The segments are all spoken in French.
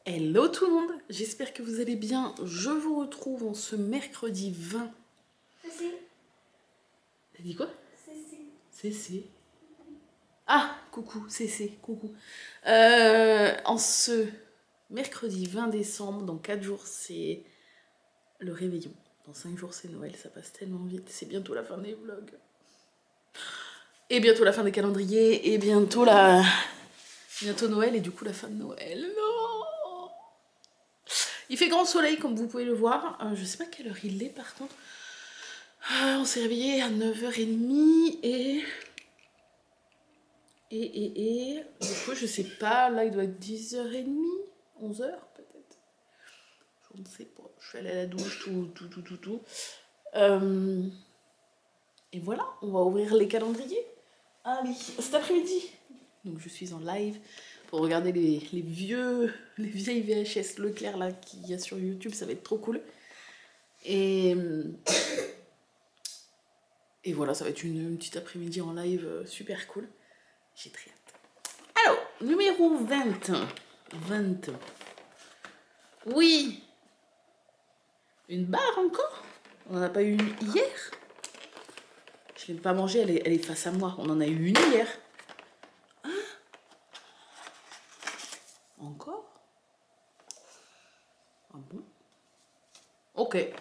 Hello tout le monde, j'espère que vous allez bien. Je vous retrouve en ce mercredi 20. Cécile. T'as dit quoi? Cécile. Cécé. Ah, coucou, Cécé, coucou. En ce mercredi 20 décembre, dans 4 jours, c'est le réveillon. Dans 5 jours, c'est Noël, ça passe tellement vite. C'est bientôt la fin des vlogs. Et bientôt la fin des calendriers. Et bientôt Noël et du coup la fin de Noël. Non! Il fait grand soleil comme vous pouvez le voir. Je sais pas quelle heure il est par contre. On s'est réveillé à 9h30 et du coup je sais pas, là il doit être 10h30, 11h peut-être. Je ne sais pas. Je suis allée à la douche, tout. Et voilà, on va ouvrir les calendriers. Allez, cet après-midi. Donc je suis en live pour regarder les vieilles VHS Leclerc là qu'il y a sur YouTube, ça va être trop cool. Et voilà, ça va être une petite après-midi en live super cool. J'ai très hâte. Alors, numéro 20. 20. Oui. Une barre encore? On n'en a pas eu une hier? Je ne l'ai pas mangée, elle est face à moi. On en a eu une hier. Ah. Encore? Ah bon? Ok,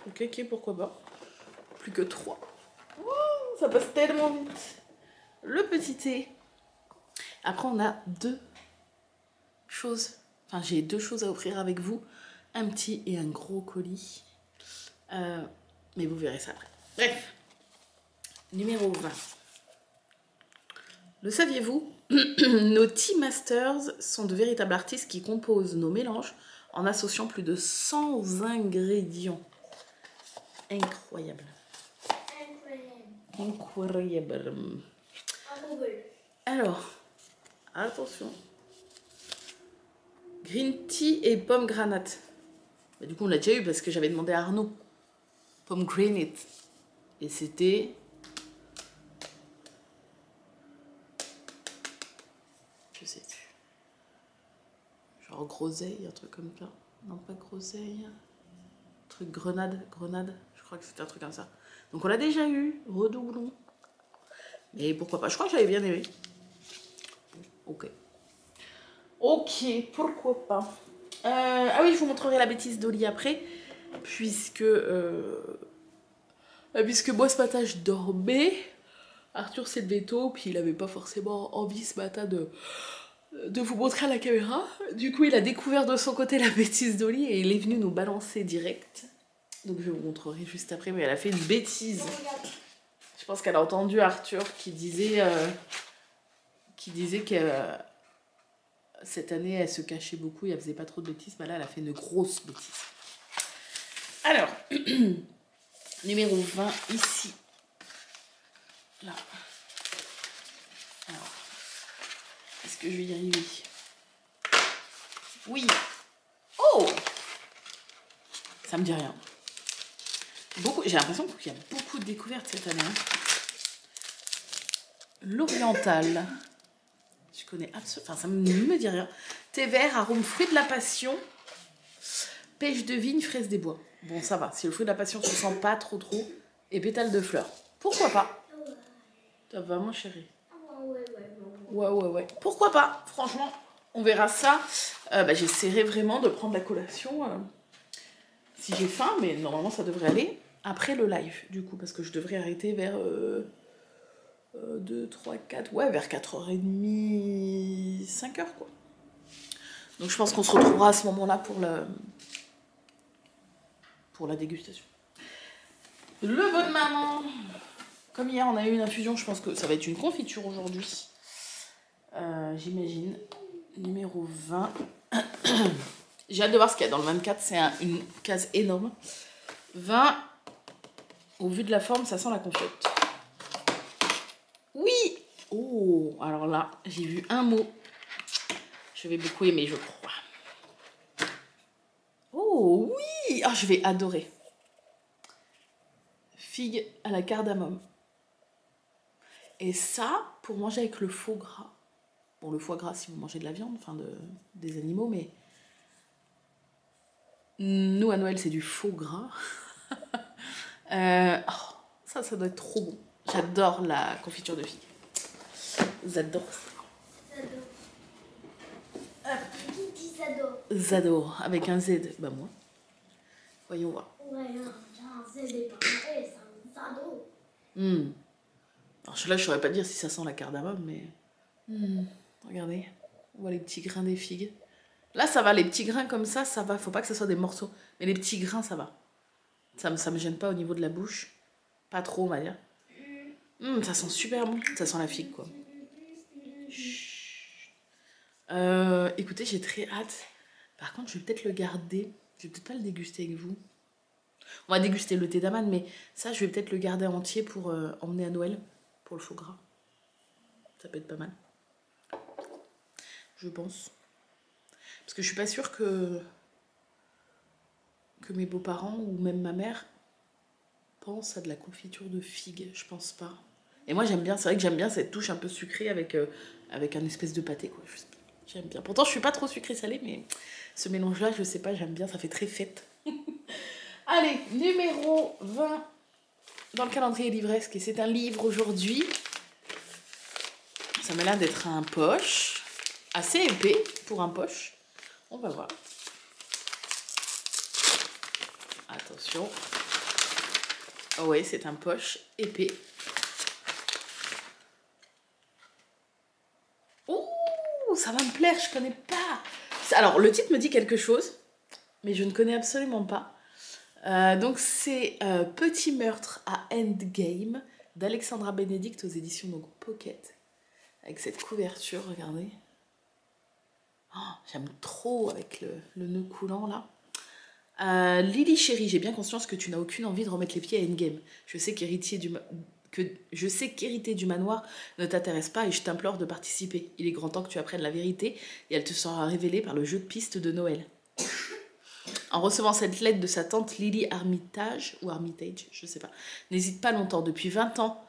pourquoi pas. Plus que 3. Oh, ça passe tellement vite. Le petit thé. Après, on a deux choses. Enfin, j'ai deux choses à offrir avec vous. Un petit et un gros colis. Mais vous verrez ça après. Bref. Numéro 20. Le saviez-vous? Nos Tea Masters sont de véritables artistes qui composent nos mélanges en associant plus de 100 ingrédients. Incroyable. Incroyable. Alors, attention. Green tea et pomme granate. Bah, du coup, on l'a déjà eu parce que j'avais demandé à Arnaud. Pomme granate. Et c'était... Je sais plus. Genre groseille, un truc comme ça. Non, pas groseille. Truc grenade. Je crois que c'était un truc comme ça. Donc on l'a déjà eu. Redoublons. Mais pourquoi pas. Je crois que j'avais bien aimé. Ok, pourquoi pas. Ah oui, je vous montrerai la bêtise d'Oli après. Puisque moi ce matin je dormais. Arthur s'est levé tôt. Puis il avait pas forcément envie ce matin de vous montrer à la caméra. Du coup, il a découvert de son côté la bêtise d'Oli et il est venu nous balancer direct. Donc je vous montrerai juste après, mais elle a fait une bêtise. Je pense qu'elle a entendu Arthur qui disait que cette année, elle se cachait beaucoup et elle faisait pas trop de bêtises. Bah là, elle a fait une grosse bêtise. Alors, numéro 20, ici. Là. Alors, est-ce que je vais y arriver? Oui. Oh! Ça me dit rien. J'ai l'impression qu'il y a beaucoup de découvertes cette année. Hein. L'Oriental. Je connais absolument... Enfin, ça ne me dit rien. Thé vert, arôme fruit de la passion. Pêche de vigne, fraise des bois. Bon, ça va. Si le fruit de la passion se sent pas trop. Et pétales de fleurs. Pourquoi pas? Ça va, mon chéri? Ouais. Pourquoi pas? Franchement, on verra ça. J'essaierai vraiment de prendre la collation si j'ai faim, mais normalement ça devrait aller après le live, du coup, parce que je devrais arrêter vers 2, 3, 4, ouais, vers 4h30, 5h, quoi. Donc je pense qu'on se retrouvera à ce moment-là pour la dégustation. Le bon maman. Comme hier, on a eu une infusion, je pense que ça va être une confiture aujourd'hui. J'imagine. Numéro 20. J'ai hâte de voir ce qu'il y a dans le 24. C'est une case énorme. 20. Au vu de la forme, ça sent la confite. Oui! Oh! Alors là, j'ai vu un mot. Je vais beaucoup aimer, je crois. Oh oui! Ah, je vais adorer. Figue à la cardamome. Et ça, pour manger avec le faux gras. Bon, le foie gras si vous mangez de la viande, enfin des animaux, mais Nous, à Noël, c'est du faux gras. Oh, ça doit être trop bon. J'adore la confiture de figues. J'adore ça. Zador. Zador, avec un Z. Bah moi. Voyons voir. Ouais, j'ai un Z et pas un S, un Zador. Alors là, je saurais pas dire si ça sent la cardamome, mais... Regardez, on voit les petits grains des figues. Là, ça va, les petits grains comme ça va. Faut pas que ce soit des morceaux. Mais les petits grains, ça va. Ça me gêne pas au niveau de la bouche. Pas trop, on va dire. Ça sent super bon. Ça sent la figue, quoi. Écoutez, j'ai très hâte. Par contre, je vais peut-être le garder. Je vais peut-être pas le déguster avec vous. On va déguster le thé d'amande, mais ça, je vais peut-être le garder entier pour emmener à Noël. Pour le foie gras. Ça peut être pas mal. Je pense. Parce que je suis pas sûre que mes beaux-parents ou même ma mère pensent à de la confiture de figues. Je pense pas. Et moi, j'aime bien. C'est vrai que j'aime bien cette touche un peu sucrée avec un espèce de pâté, quoi. J'aime bien. Pourtant, je suis pas trop sucrée-salée, mais ce mélange-là, je sais pas, j'aime bien. Ça fait très fête. Allez, numéro 20 dans le calendrier livresque. Et c'est un livre aujourd'hui. Ça m'a l'air d'être un poche. Assez épais pour un poche. On va voir. Attention. Oh ouais, c'est un poche épais. Ouh, ça va me plaire, je connais pas. Alors, le titre me dit quelque chose, mais je ne connais absolument pas. Donc, c'est Petit meurtre à Endgame d'Alexandra Benedict aux éditions donc, Pocket. Avec cette couverture, regardez. Oh, j'aime trop avec le nœud coulant là. Lily chérie, j'ai bien conscience que tu n'as aucune envie de remettre les pieds à Endgame. Je sais qu'hériter du manoir ne t'intéresse pas et je t'implore de participer. Il est grand temps que tu apprennes la vérité et elle te sera révélée par le jeu de piste de Noël. En recevant cette lettre de sa tante Lily Armitage, je sais pas, n'hésite pas longtemps. Depuis 20 ans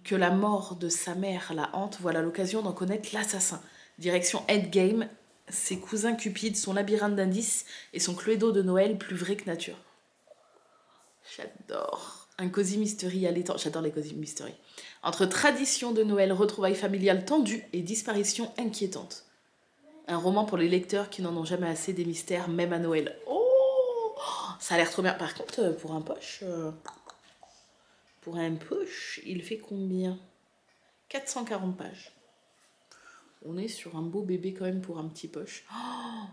que la mort de sa mère la hante, voilà l'occasion d'en connaître l'assassin. Direction Endgame, ses cousins cupides, son labyrinthe d'indices et son Cluedo de Noël plus vrai que nature. J'adore. Un cosy mystery allaitant. J'adore les cosy mystery. Entre tradition de Noël, retrouvailles familiales tendues et disparitions inquiétantes. Un roman pour les lecteurs qui n'en ont jamais assez des mystères, même à Noël. Oh, ça a l'air trop bien. Par contre, pour un poche, il fait combien? 440 pages. On est sur un beau bébé quand même pour un petit poche. Oh,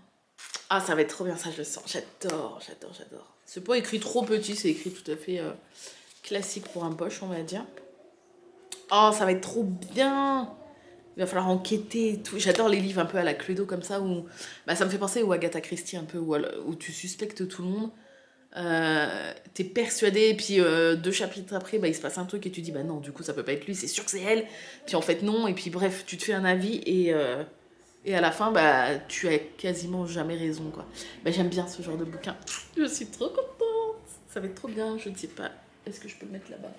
ah, ça va être trop bien, ça je le sens. J'adore. C'est pas écrit trop petit, c'est écrit tout à fait classique pour un poche, on va dire. Oh, ça va être trop bien. Il va falloir enquêter et tout. J'adore les livres un peu à la Cluedo comme ça, où ça me fait penser aux Agatha Christie un peu, où tu suspectes tout le monde. T'es persuadé, et puis 2 chapitres après, il se passe un truc et tu dis, bah non, du coup ça peut pas être lui, c'est sûr que c'est elle. Puis en fait non, et puis bref, tu te fais un avis et à la fin, tu as quasiment jamais raison, quoi. J'aime bien ce genre de bouquin. Je suis trop contente. Ça va être trop bien, je ne sais pas. Est-ce que je peux le mettre là-bas?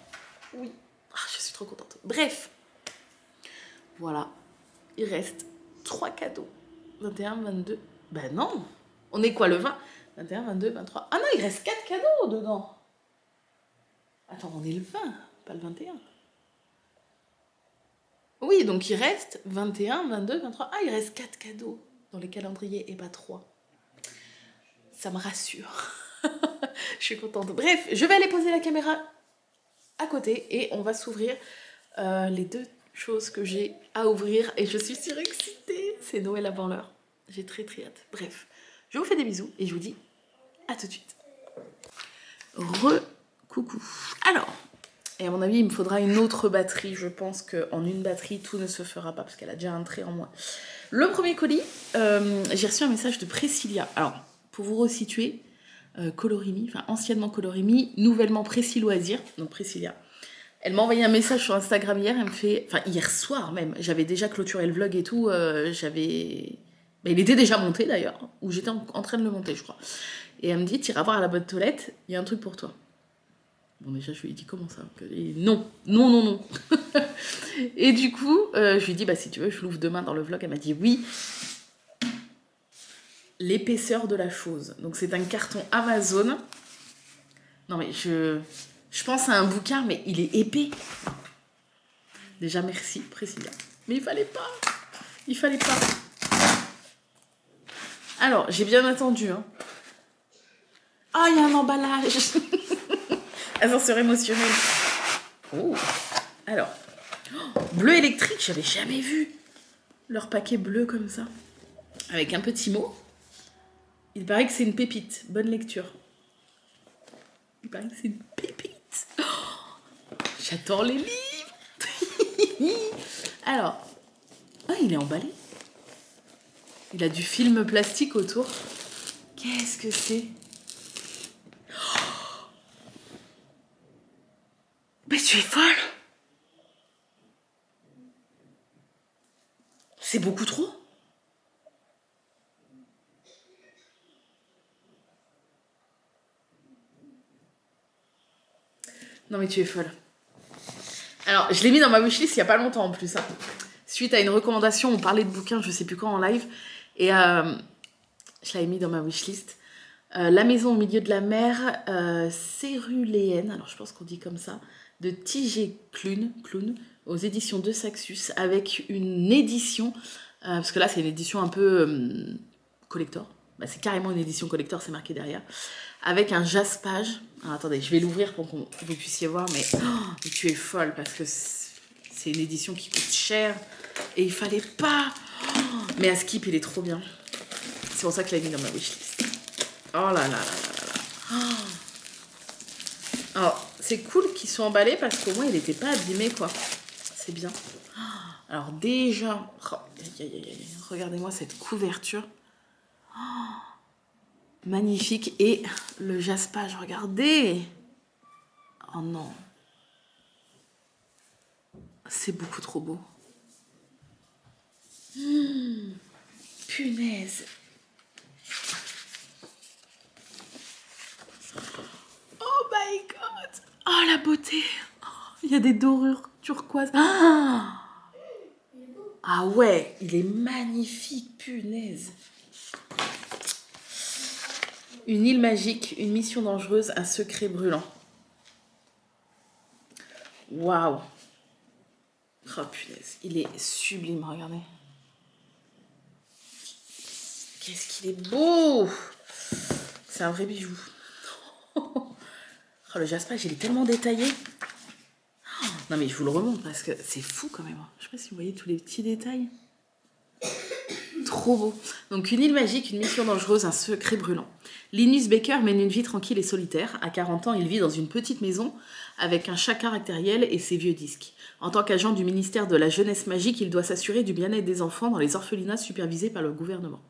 Oui. Ah, je suis trop contente. Bref. Voilà. Il reste 3 cadeaux. 21, 22. Non. On est quoi, le 20? 21, 22, 23. Ah non, il reste 4 cadeaux dedans. Attends, on est le 20, pas le 21. Oui, donc il reste 21, 22, 23. Ah, il reste 4 cadeaux dans les calendriers et pas 3. Ça me rassure. Je suis contente. Bref, je vais aller poser la caméra à côté et on va s'ouvrir les 2 choses que j'ai à ouvrir et je suis surexcitée. C'est Noël avant l'heure. J'ai très très hâte. Bref, je vous fais des bisous et je vous dis à tout de suite. Coucou. Alors, et à mon avis, il me faudra une autre batterie. Je pense qu'en une batterie, tout ne se fera pas parce qu'elle a déjà un trait en moins. Le premier colis, j'ai reçu un message de Priscilla. Alors, pour vous resituer, Colorimi, enfin anciennement Colorimi, nouvellement Précis Loisir, donc Priscilla. Elle m'a envoyé un message sur Instagram hier, elle me fait, enfin hier soir même, j'avais déjà clôturé le vlog et tout, il était déjà monté d'ailleurs, ou j'étais en train de le monter je crois. Et elle me dit, t'iras voir à la boîte toilette, il y a un truc pour toi. Bon déjà je lui ai dit comment ça? Et non. Et du coup, je lui ai dit, si tu veux, je l'ouvre demain dans le vlog, elle m'a dit oui. l'épaisseur de la chose. Donc c'est un carton Amazon. Non mais je pense à un bouquin, mais il est épais. Déjà merci Priscilla. Mais il fallait pas. Il fallait pas. Alors, j'ai bien attendu. Hein. Ah, il y a un emballage. Ascenseur émotionnel. Oh. Alors, bleu électrique, j'avais jamais vu leur paquet bleu comme ça. Avec un petit mot. Il paraît que c'est une pépite. Bonne lecture. Il paraît que c'est une pépite. Oh, j'adore les livres. Alors, ah, il est emballé. Il a du film plastique autour. Qu'est-ce que c'est? Oh, mais tu es folle! C'est beaucoup trop. Non mais tu es folle. Alors, je l'ai mis dans ma wishlist il n'y a pas longtemps en plus. Hein. Suite à une recommandation, on parlait de bouquins, je sais plus quand en live. Et je l'avais mis dans ma wishlist. La maison au milieu de la mer, céruléenne, alors je pense qu'on dit comme ça, de Tigé Clun, aux éditions de Saxus, avec une édition, parce que là c'est une édition un peu collector. Bah, c'est carrément une édition collector, c'est marqué derrière. Avec un jaspage. Alors, attendez, je vais l'ouvrir pour que vous puissiez voir, mais tu es folle parce que c'est une édition qui coûte cher et il fallait pas. Mais à Skip, il est trop bien. C'est pour ça que je l'ai mis dans ma wishlist. Oh là là là là là. Alors, c'est cool qu'ils soient emballés parce qu'au moins il n'était pas abîmé, quoi. C'est bien. Alors, déjà, regardez-moi cette couverture. Magnifique. Et le jaspage, regardez. Oh non. C'est beaucoup trop beau. Punaise. Oh my god. Oh la beauté. Il y a des dorures turquoises. Ah ouais, il est magnifique, punaise. Une île magique, une mission dangereuse, un secret brûlant. Waouh. Oh punaise, il est sublime, regardez. Qu'est-ce qu'il est beau. C'est un vrai bijou. Oh, le jaspage, il est tellement détaillé. Non mais je vous le remonte parce que c'est fou quand même. Je sais pas si vous voyez tous les petits détails. Trop beau. Donc une île magique, une mission dangereuse, un secret brûlant. Linus Baker mène une vie tranquille et solitaire. À 40 ans, il vit dans une petite maison avec un chat caractériel et ses vieux disques. En tant qu'agent du ministère de la Jeunesse Magique, il doit s'assurer du bien-être des enfants dans les orphelinats supervisés par le gouvernement.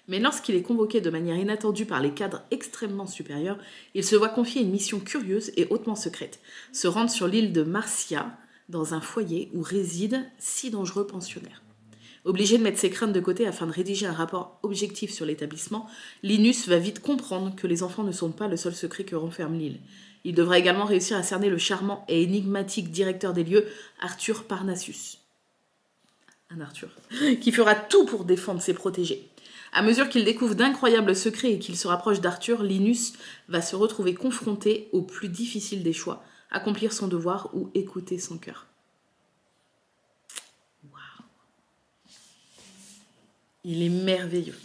Mais lorsqu'il est convoqué de manière inattendue par les cadres extrêmement supérieurs, il se voit confier une mission curieuse et hautement secrète. Se rendre sur l'île de Marcia, dans un foyer où résident 6 dangereux pensionnaires. Obligé de mettre ses craintes de côté afin de rédiger un rapport objectif sur l'établissement, Linus va vite comprendre que les enfants ne sont pas le seul secret que renferme l'île. Il devra également réussir à cerner le charmant et énigmatique directeur des lieux, Arthur Parnassus. Un Arthur. Qui fera tout pour défendre ses protégés. À mesure qu'il découvre d'incroyables secrets et qu'il se rapproche d'Arthur, Linus va se retrouver confronté au plus difficile des choix, accomplir son devoir ou écouter son cœur. Il est merveilleux.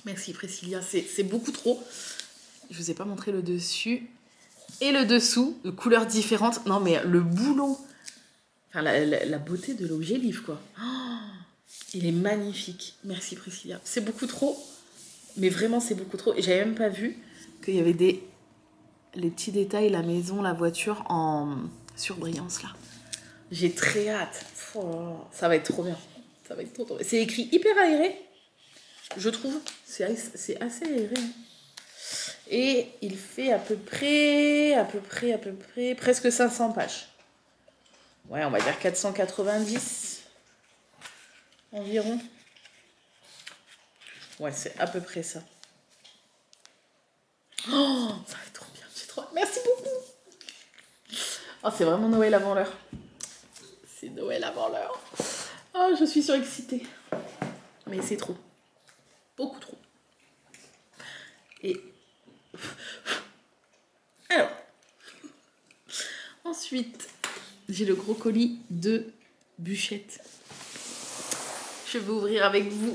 Merci Priscilla, c'est beaucoup trop. Je vous ai pas montré le dessus et le dessous, de couleurs différentes. Non mais le boulot, enfin la beauté de l'objet livre quoi. Oh, il est magnifique. Merci Priscilla. C'est beaucoup trop, mais vraiment c'est beaucoup trop. Et j'avais même pas vu qu'il y avait les petits détails, la maison, la voiture en surbrillance là. J'ai très hâte. Oh, ça va être trop bien. Ça va être trop. C'est écrit hyper aéré, je trouve. C'est assez aéré. Et il fait à peu près, presque 500 pages. Ouais, on va dire 490 environ. Ouais, c'est à peu près ça. Oh, ça va être trop bien. J'ai trop... Merci beaucoup. Oh, c'est vraiment Noël avant l'heure. C'est Noël avant l'heure. Oh, je suis surexcitée. Mais c'est trop. Beaucoup trop. Et... Alors... Ensuite, j'ai le gros colis de Bûchette. Je vais ouvrir avec vous.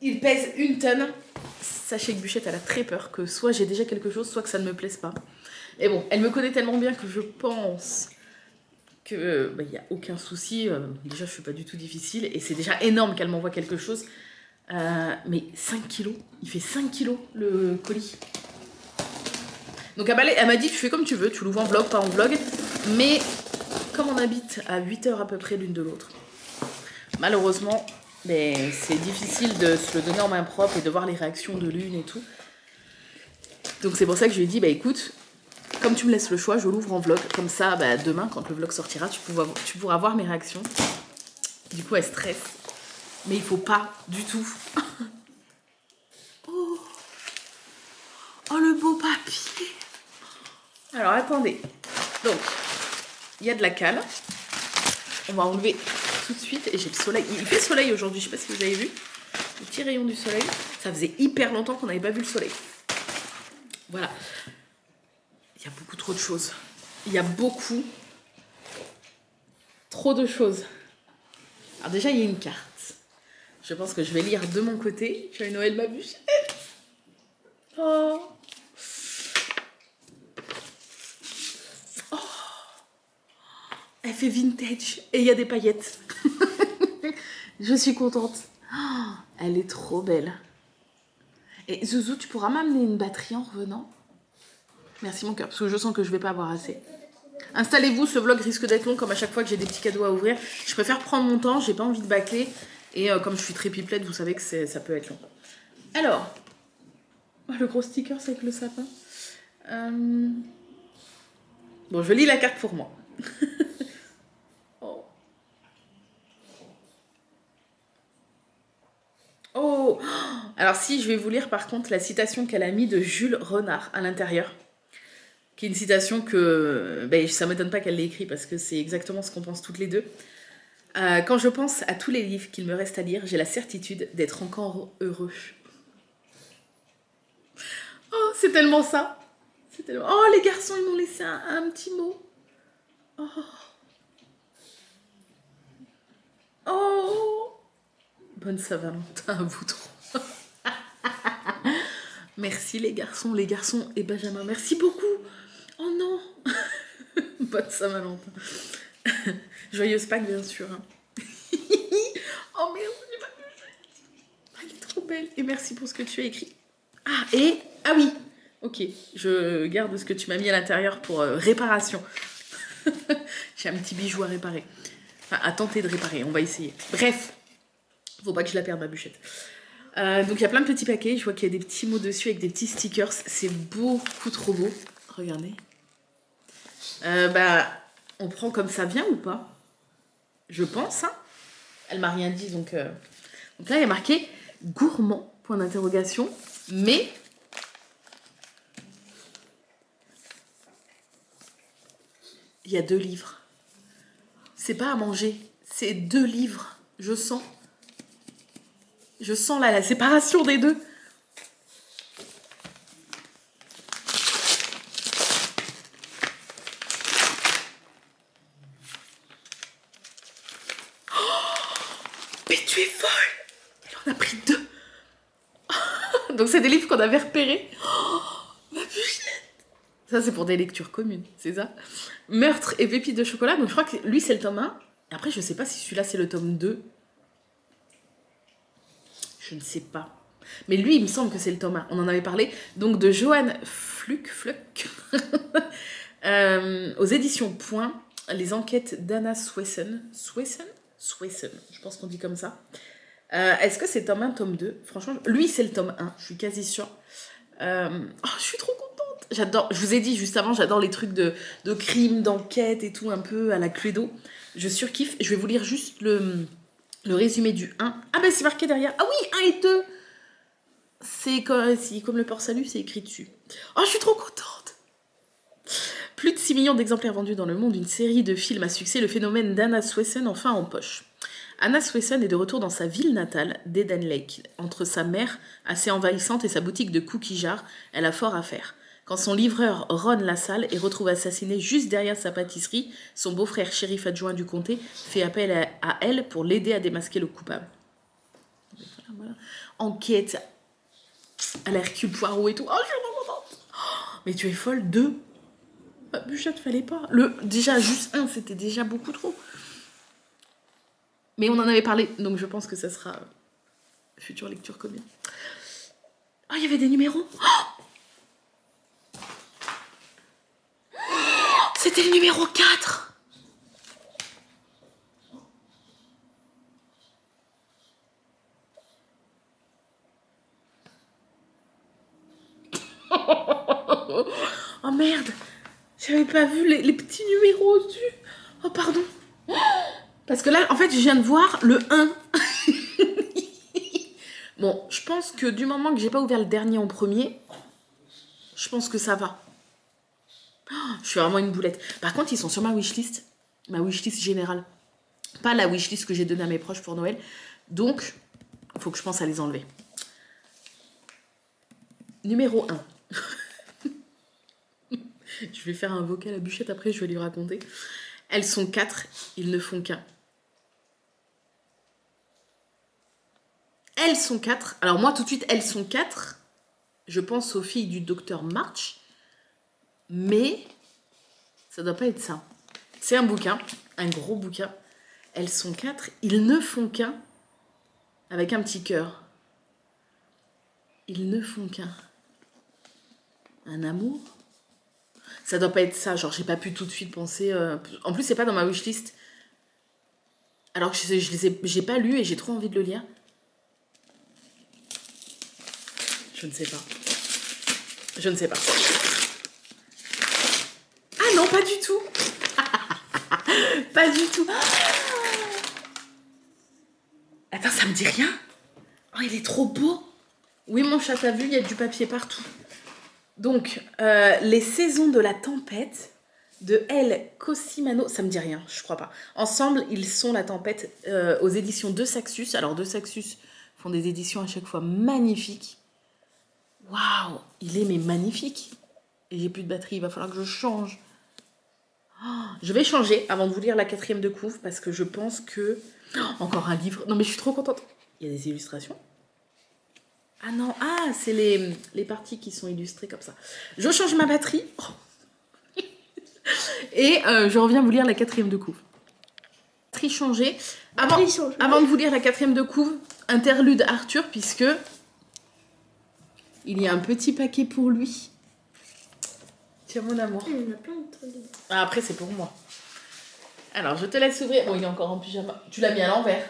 Il pèse 1 tonne. Sachez que Bûchette, elle a très peur que soit j'ai déjà quelque chose, soit que ça ne me plaise pas. Et bon, elle me connaît tellement bien que je pense que y a aucun souci. Déjà, je suis pas du tout difficile. Et c'est déjà énorme qu'elle m'envoie quelque chose. Mais 5 kilos. Il fait 5 kilos, le colis. Donc elle m'a dit, tu fais comme tu veux. Tu l'ouvres en vlog, pas en vlog. Mais comme on habite à 8 heures à peu près l'une de l'autre, malheureusement, c'est difficile de se le donner en main propre et de voir les réactions de l'une et tout. Donc c'est pour ça que je lui ai dit, écoute, comme tu me laisses le choix, je l'ouvre en vlog. Comme ça, demain, quand le vlog sortira, tu pourras voir mes réactions. Du coup, elle stresse. Mais il faut pas du tout. Oh, le beau papier. Alors, attendez. Donc, il y a de la cale. On va enlever tout de suite. Et j'ai le soleil. Il fait soleil aujourd'hui. Je sais pas si vous avez vu. Le petit rayon du soleil. Ça faisait hyper longtemps qu'on n'avait pas vu le soleil. Voilà. Il y a beaucoup trop de choses. Il y a beaucoup trop de choses. Alors déjà, il y a une carte. Je pense que je vais lire de mon côté. Joyeux Noël, ma Bûchette. Oh. Oh. Elle fait vintage. Et il y a des paillettes. Je suis contente. Oh, elle est trop belle. Et Zouzou, tu pourras m'amener une batterie en revenant? Merci mon cœur, parce que je sens que je vais pas avoir assez. Installez-vous, ce vlog risque d'être long, comme à chaque fois que j'ai des petits cadeaux à ouvrir. Je préfère prendre mon temps, j'ai pas envie de bâcler. Et comme je suis très pipelette, vous savez que ça peut être long. Alors, le gros sticker, c'est avec le sapin. Bon, je lis la carte pour moi. Oh. Oh. Alors si, je vais vous lire par contre la citation qu'elle a mis de Jules Renard à l'intérieur. Qui est une citation que ça m'étonne pas qu'elle l'ait écrite parce que c'est exactement ce qu'on pense toutes les deux. Quand je pense à tous les livres qu'il me reste à lire, j'ai la certitude d'être encore heureux. Oh, c'est tellement ça. Tellement... Oh, les garçons, ils m'ont laissé un petit mot. Oh. Oh. Bonne Saint-Valentin à vous trois. Merci les garçons et Benjamin. Merci beaucoup. Oh non. Bonne Saint-Valentin. Joyeuse Pâques, bien sûr. Hein. Oh merde, j'ai pas pu. Elle est trop belle. Et merci pour ce que tu as écrit. Ah oui. Ok, je garde ce que tu m'as mis à l'intérieur pour réparation. J'ai un petit bijou à réparer. Enfin, à tenter de réparer, on va essayer. Bref, faut pas que je la perde, ma Bûchette. Donc il y a plein de petits paquets. Je vois qu'il y a des petits mots dessus avec des petits stickers. C'est beaucoup trop beau. Regardez. On prend comme ça vient ou pas? Je pense, hein. Elle m'a rien dit, donc là, il y a marqué gourmand, point d'interrogation, mais il y a 2 livres. C'est pas à manger, c'est 2 livres. Je sens la séparation des deux. Mais tu es folle! Elle en a pris 2. Donc c'est des livres qu'on avait repérés. Oh, ma Bûchette! Ça c'est pour des lectures communes, c'est ça? Meurtre et pépites de chocolat. Donc je crois que lui c'est le tome 1. Et après je sais pas si celui-là c'est le tome 2. Je ne sais pas. Mais lui il me semble que c'est le tome 1. On en avait parlé. Donc de Johan Fluck. Aux éditions Point. Les enquêtes d'Anna Swassen. Swassen, je pense qu'on dit comme ça. Est-ce que c'est tome 1, tome 2? Franchement, lui, c'est le tome 1, je suis quasi sûre. Je suis trop contente. J'adore, je vous ai dit juste avant, j'adore les trucs de crime, d'enquête et tout, un peu à la Cluedo. Je surkiffe. Je vais vous lire juste le résumé du 1. Ah ben, c'est marqué derrière. Ah oui, 1 et 2. C'est comme le port-salut, c'est écrit dessus. Oh, je suis trop contente. Plus de 6 millions d'exemplaires vendus dans le monde, une série de films à succès, le phénomène d'Anna Swassen enfin en poche. Anna Swesson est de retour dans sa ville natale d'Eden Lake. Entre sa mère, assez envahissante, et sa boutique de cookie jar, elle a fort à faire. Quand son livreur Ron Lassalle est retrouvé assassiné juste derrière sa pâtisserie, son beau-frère shérif adjoint du comté fait appel à elle pour l'aider à démasquer le coupable. Voilà. Enquête à l'Hercule Poirot et tout. Oh, je suis vraiment contente. Oh, mais tu es folle, 2. Bûchette, fallait pas. Déjà, juste 1, c'était déjà beaucoup trop. Mais on en avait parlé, donc je pense que ça sera future lecture commune. Oh, il y avait des numéros. Oh, c'était le numéro 4. Oh merde, j'avais pas vu les petits numéros au-dessus. Oh pardon. Parce que là, en fait, je viens de voir le 1. Bon, je pense que du moment que j'ai pas ouvert le dernier en premier, je pense que ça va. Oh, je suis vraiment une boulette. Par contre, ils sont sur ma wishlist. Ma wishlist générale. Pas la wishlist que j'ai donnée à mes proches pour Noël. Donc, il faut que je pense à les enlever. Numéro 1. Je vais faire un vocal à Bûchette après, je vais lui raconter. Elles sont 4, ils ne font qu'un. Elles sont 4. Alors moi, tout de suite, elles sont 4. Je pense aux filles du docteur March. Mais ça doit pas être ça. C'est un bouquin, un gros bouquin. Elles sont 4, ils ne font qu'un. Avec un petit cœur. Ils ne font qu'un. Un amour? Ça doit pas être ça, genre j'ai pas pu tout de suite penser... En plus c'est pas dans ma wishlist. Alors que j'ai pas lu et j'ai trop envie de le lire. Je ne sais pas. Je ne sais pas. Ah non, pas du tout. Pas du tout. Attends, ça me dit rien. Oh, il est trop beau. Oui, mon chat, t'as vu, il y a du papier partout. Donc, les saisons de la tempête de El Cosimano, ça me dit rien, je crois pas. Ensemble, ils sont la tempête aux éditions de Saxus. Alors, de Saxus font des éditions à chaque fois magnifiques. Waouh, il est mais magnifique. Et j'ai plus de batterie, il va falloir que je change. Oh, je vais changer avant de vous lire la 4e de couve parce que je pense que... Oh, encore un livre. Non, mais je suis trop contente. Il y a des illustrations. Ah non, ah, c'est les parties qui sont illustrées comme ça. Je change ma batterie. Oh. Et je reviens vous lire la 4e de couve. Batterie changée. Avant de vous lire la 4e de couve, interlude Arthur, puisque il y a un petit paquet pour lui. Tiens, mon amour. Il y en a plein de trucs. Ah, après, c'est pour moi. Alors, je te laisse ouvrir. Bon, il est encore en pyjama. Tu l'as mis à l'envers.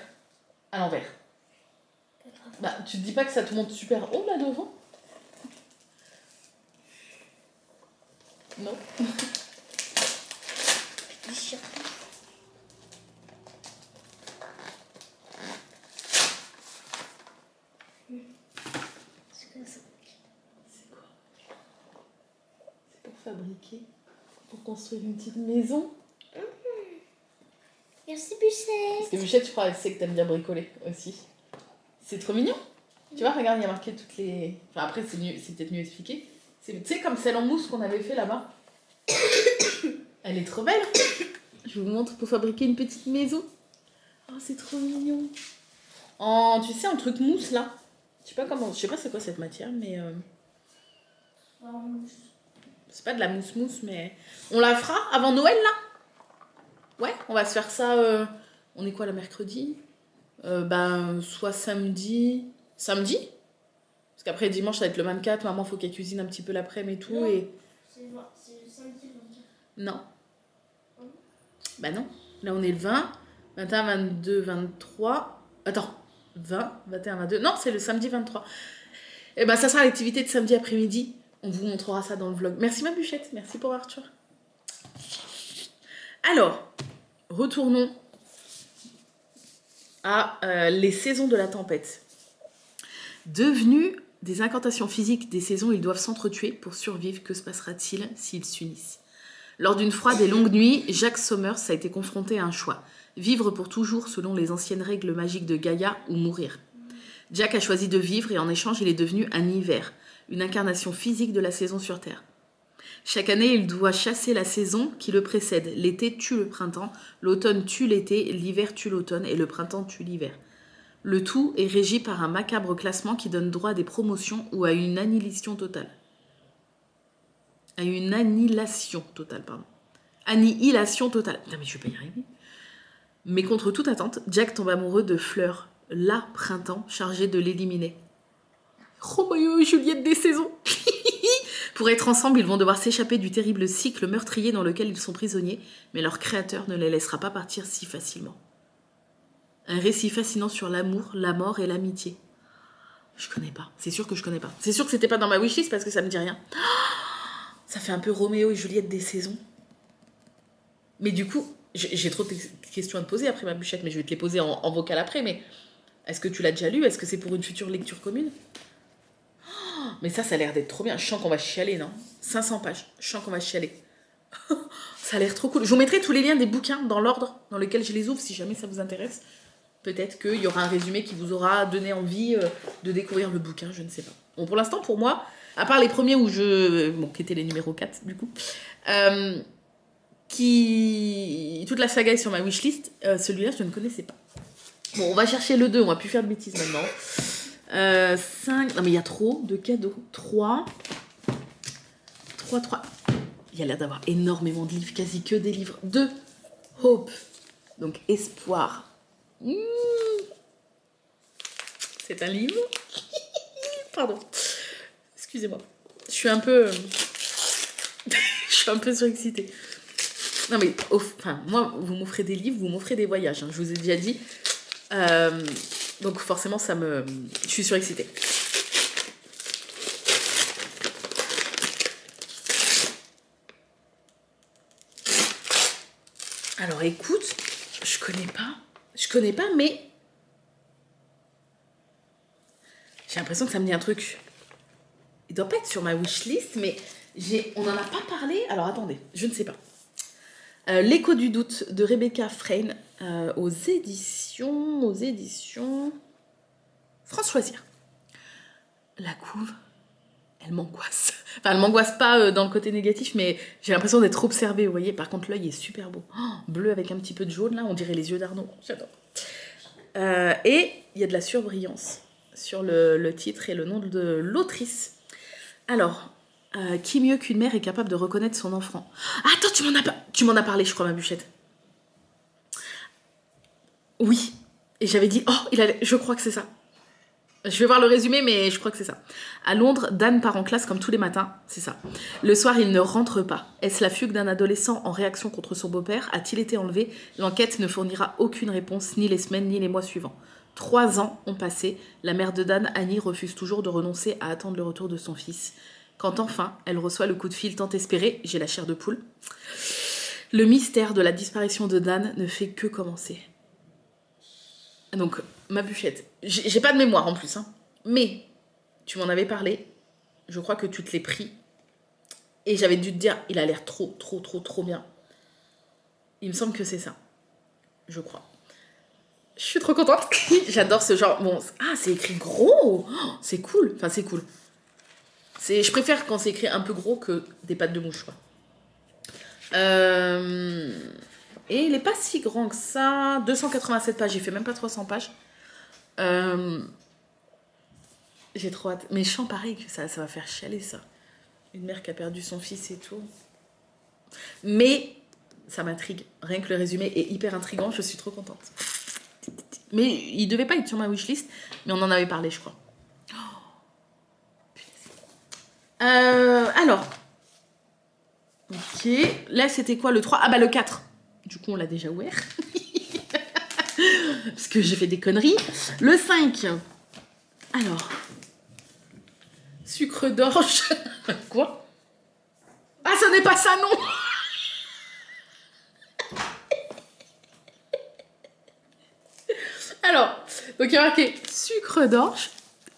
À l'envers. Bah, tu te dis pas que ça te monte super haut là devant? Non. C'est quoi ça? C'est quoi? C'est pour fabriquer, pour construire une petite maison. Merci Bûchette. Parce que Bûchette, je crois, elle sait que t'aimes bien bricoler aussi. C'est trop mignon. Tu vois, regarde, il y a marqué toutes les... Enfin, après, c'est peut-être mieux expliqué. Tu sais, comme celle en mousse qu'on avait fait là-bas. Elle est trop belle. Je vous montre pour fabriquer une petite maison. Oh, c'est trop mignon. Tu sais, un truc mousse, là. Je sais pas comment... Je sais pas c'est quoi cette matière, mais... C'est pas de la mousse-mousse, mais... On la fera avant Noël, là? Ouais, on va se faire ça... On est quoi, le mercredi? Soit samedi... Samedi? Parce qu'après, dimanche, ça va être le 24. Maman, faut qu'elle cuisine un petit peu l'après-midi et tout. Non, et... c'est le samedi le 24. Non. Bah non. Là, on est le 20, 21, 22, 23... Attends. 20, 21, 22... Non, c'est le samedi 23. Et ben, ça sera l'activité de samedi après-midi. On vous montrera ça dans le vlog. Merci, ma Bûchette. Merci pour Arthur. Alors, retournons à les saisons de la tempête. Devenus des incantations physiques des saisons, ils doivent s'entretuer pour survivre. Que se passera-t-il s'ils s'unissent? Lors d'une froide et longue nuit, Jack Sommers a été confronté à un choix. Vivre pour toujours selon les anciennes règles magiques de Gaïa ou mourir. Jack a choisi de vivre et en échange, il est devenu un hiver, une incarnation physique de la saison sur Terre. Chaque année, il doit chasser la saison qui le précède. L'été tue le printemps, l'automne tue l'été, l'hiver tue l'automne et le printemps tue l'hiver. Le tout est régi par un macabre classement qui donne droit à des promotions ou à une annihilation totale. Annihilation totale. Putain, mais je vais pas y arriver. Mais contre toute attente, Jack tombe amoureux de Fleur, la printemps, chargée de l'éliminer. Roméo et Juliette des saisons. Pour être ensemble, ils vont devoir s'échapper du terrible cycle meurtrier dans lequel ils sont prisonniers, mais leur créateur ne les laissera pas partir si facilement. Un récit fascinant sur l'amour, la mort et l'amitié. Je connais pas, c'est sûr que je connais pas. C'est sûr que c'était pas dans ma wishlist parce que ça me dit rien. Ça fait un peu Roméo et Juliette des saisons. Mais du coup, j'ai trop de questions à te poser après ma bûchette, mais je vais te les poser en vocal après, mais est-ce que tu l'as déjà lu? Est-ce que c'est pour une future lecture commune? Mais ça a l'air d'être trop bien. Je sens qu'on va chialer, non? 500 pages. Je sens qu'on va chialer. Ça a l'air trop cool. Je vous mettrai tous les liens des bouquins dans l'ordre dans lequel je les ouvre, si jamais ça vous intéresse. Peut-être qu'il y aura un résumé qui vous aura donné envie de découvrir le bouquin, je ne sais pas. Bon, pour l'instant, pour moi, à part les premiers où qui étaient les numéros 4, du coup, toute la saga est sur ma wishlist, celui-là, je ne connaissais pas. Bon, on va chercher le 2, on va plus faire de bêtises maintenant. 5... Non mais il y a trop de cadeaux. 3. Il y a l'air d'avoir énormément de livres, quasi que des livres. 2. Hope. Donc espoir. C'est un livre. Pardon. Excusez-moi. Je suis un peu surexcitée. Non mais, moi, vous m'offrez des livres, vous m'offrez des voyages. Hein, je vous ai déjà dit. Donc forcément, je suis surexcitée. Alors écoute, je connais pas, mais j'ai l'impression que ça me dit un truc. Il doit pas être sur ma wishlist, mais on en a pas parlé. Alors attendez, je ne sais pas. L'écho du doute de Rebecca Frayne aux éditions France Choisir. La couve, elle m'angoisse. Enfin, elle m'angoisse pas dans le côté négatif, mais j'ai l'impression d'être observée, vous voyez. Par contre, l'œil est super beau. Bleu avec un petit peu de jaune, là, on dirait les yeux d'Arnaud. J'adore. Et il y a de la surbrillance sur le titre et le nom de l'autrice. Alors... qui mieux qu'une mère est capable de reconnaître son enfant? Attends, tu m'en as parlé, je crois, ma bûchette. Oui. Et j'avais dit, je crois que c'est ça. Je vais voir le résumé, mais je crois que c'est ça. À Londres, Dan part en classe comme tous les matins, c'est ça. Le soir, il ne rentre pas. Est-ce la fugue d'un adolescent en réaction contre son beau-père? A-t-il été enlevé? L'enquête ne fournira aucune réponse, ni les semaines, ni les mois suivants. 3 ans ont passé. La mère de Dan, Annie, refuse toujours de renoncer à attendre le retour de son fils. Quand enfin, elle reçoit le coup de fil tant espéré, j'ai la chair de poule, le mystère de la disparition de Dan ne fait que commencer. Donc, ma bûchette, j'ai pas de mémoire en plus, hein, mais tu m'en avais parlé, je crois que tu te l'es pris, et j'avais dû te dire, il a l'air trop bien. Il me semble que c'est ça, je crois. Je suis trop contente, j'adore ce genre, bon, c'est écrit gros, c'est cool, c'est cool. Je préfère quand c'est écrit un peu gros que des pattes de mouche, quoi. Et il n'est pas si grand que ça. 287 pages, j'ai fait même pas 300 pages. J'ai trop hâte. Mais je sens pareil que ça va faire chialer, ça. Une mère qui a perdu son fils et tout. Mais ça m'intrigue. Rien que le résumé est hyper intriguant, je suis trop contente. Mais il devait pas être sur ma wishlist, mais on en avait parlé, je crois. Alors, ok, là c'était quoi le 3? Ah bah le 4, du coup on l'a déjà ouvert, parce que j'ai fait des conneries. Le 5, alors, sucre d'orge, quoi? Ah, ça n'est pas ça, non. Alors, donc il y a marqué sucre d'orge.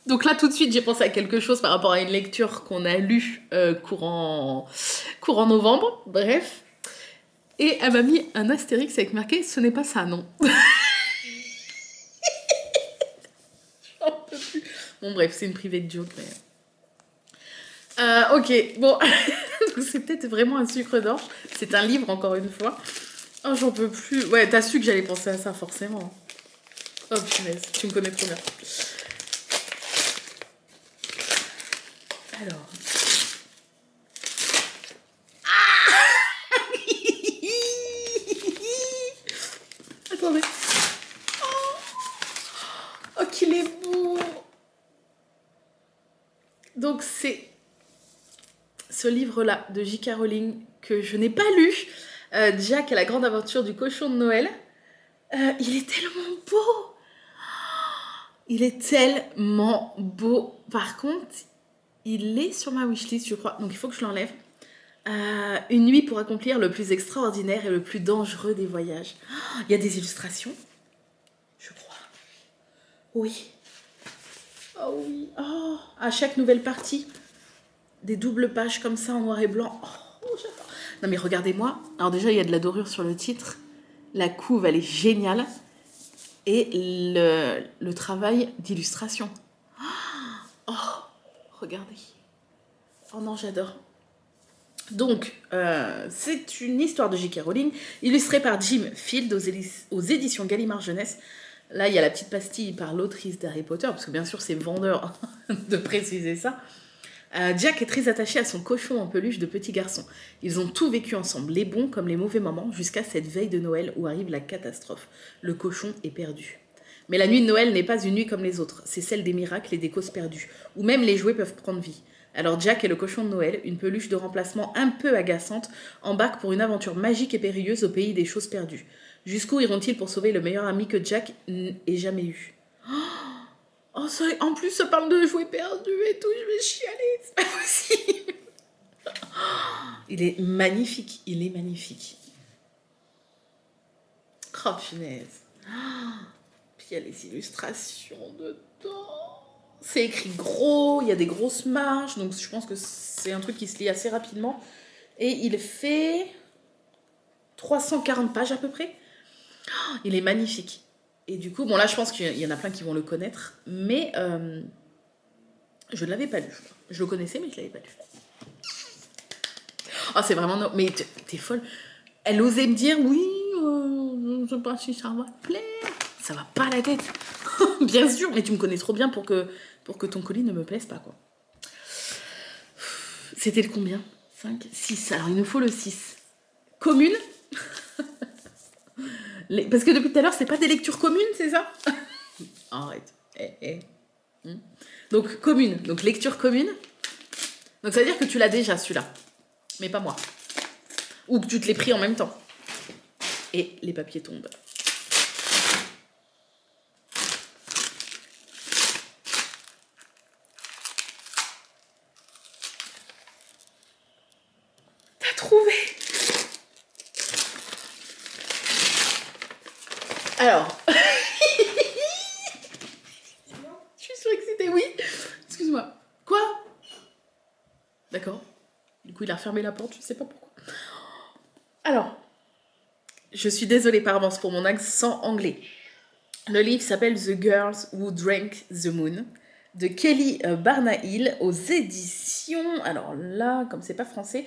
Donc là, tout de suite, j'ai pensé à quelque chose par rapport à une lecture qu'on a lue courant novembre. Bref. Et elle m'a mis un astérix avec marqué « Ce n'est pas ça, non ». J'en peux plus. Bon bref, c'est une privée de joke, mais... ok, bon, c'est peut-être vraiment un sucre d'orge. C'est un livre, encore une fois. Oh, j'en peux plus. Ouais, t'as su que j'allais penser à ça, forcément. Oh, punaise, tu me connais trop bien. Alors... Attendez. Oh, qu'il est beau. Donc, c'est ce livre-là de J.K. Rowling que je n'ai pas lu. Jack et la grande aventure du cochon de Noël. Il est tellement beau. Il est tellement beau. Par contre, il est sur ma wishlist, je crois. Donc, il faut que je l'enlève. Une nuit pour accomplir le plus extraordinaire et le plus dangereux des voyages. Il y a des illustrations, je crois. Oui. Oh oui. Oh, à chaque nouvelle partie, des doubles pages comme ça en noir et blanc. Oh, j'adore. Non mais regardez-moi. Alors déjà, il y a de la dorure sur le titre. La couve, elle est géniale. Et le travail d'illustration. Oh, regardez. Oh non, j'adore. Donc, c'est une histoire de J.K. Rowling, illustrée par Jim Field aux éditions Gallimard Jeunesse. Là, il y a la petite pastille par l'autrice d'Harry Potter, parce que bien sûr, c'est vendeur de préciser ça. Jack est très attaché à son cochon en peluche de petit garçon. Ils ont tout vécu ensemble, les bons comme les mauvais moments, jusqu'à cette veille de Noël où arrive la catastrophe. Le cochon est perdu. Mais la nuit de Noël n'est pas une nuit comme les autres, c'est celle des miracles et des causes perdues, où même les jouets peuvent prendre vie. Alors Jack et le cochon de Noël, une peluche de remplacement un peu agaçante, embarquent pour une aventure magique et périlleuse au pays des choses perdues. Jusqu'où iront-ils pour sauver le meilleur ami que Jack ait jamais eu? Oh, ça, en plus, ça parle de jouets perdus et tout, je vais chialer, c'est pas possible. Il est magnifique, il est magnifique. Oh, punaise. Puis il y a les illustrations dedans. C'est écrit gros, il y a des grosses marges, donc je pense que c'est un truc qui se lit assez rapidement. Et il fait 340 pages à peu près. Oh, il est magnifique. Et du coup, bon là je pense qu'il y en a plein qui vont le connaître, mais je ne l'avais pas lu. Je le connaissais, mais je ne l'avais pas lu. Oh, c'est vraiment... Mais t'es folle. Elle osait me dire, oui, je ne sais pas si ça va te plaire. Ça va pas à la tête. Bien sûr, mais tu me connais trop bien pour que ton colis ne me plaise pas, quoi. C'était le combien? 5, 6. Alors, il nous faut le 6. Commune. Parce que depuis tout à l'heure, c'est pas des lectures communes, c'est ça? Arrête. Donc, commune. Donc, lecture commune. Donc, ça veut dire que tu l'as déjà, celui-là. Mais pas moi. Ou que tu te l'es pris en même temps. Et les papiers tombent. T'as trouvé? Alors. Je suis surexcitée, oui. Excuse-moi. Quoi? D'accord. Du coup, il a refermé la porte, je sais pas pourquoi. Alors, je suis désolée par avance pour mon accent anglais. Le livre s'appelle The Girls Who Drank the Moon de Kelly Barnahill aux éditions, alors là, comme c'est pas français,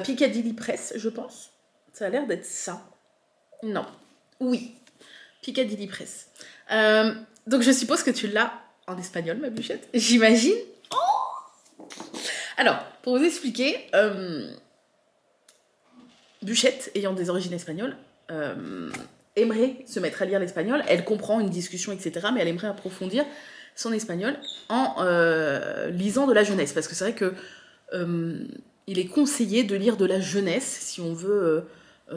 Piccadilly Press, je pense. Ça a l'air d'être ça. Non. Oui. Piccadilly Press. Donc je suppose que tu l'as en espagnol, ma bûchette. J'imagine. Oh, alors, pour vous expliquer, Bûchette, ayant des origines espagnoles, aimerait se mettre à lire l'espagnol. Elle comprend une discussion, etc. Mais elle aimerait approfondir son espagnol en lisant de la jeunesse. Parce que c'est vrai que il est conseillé de lire de la jeunesse si on veut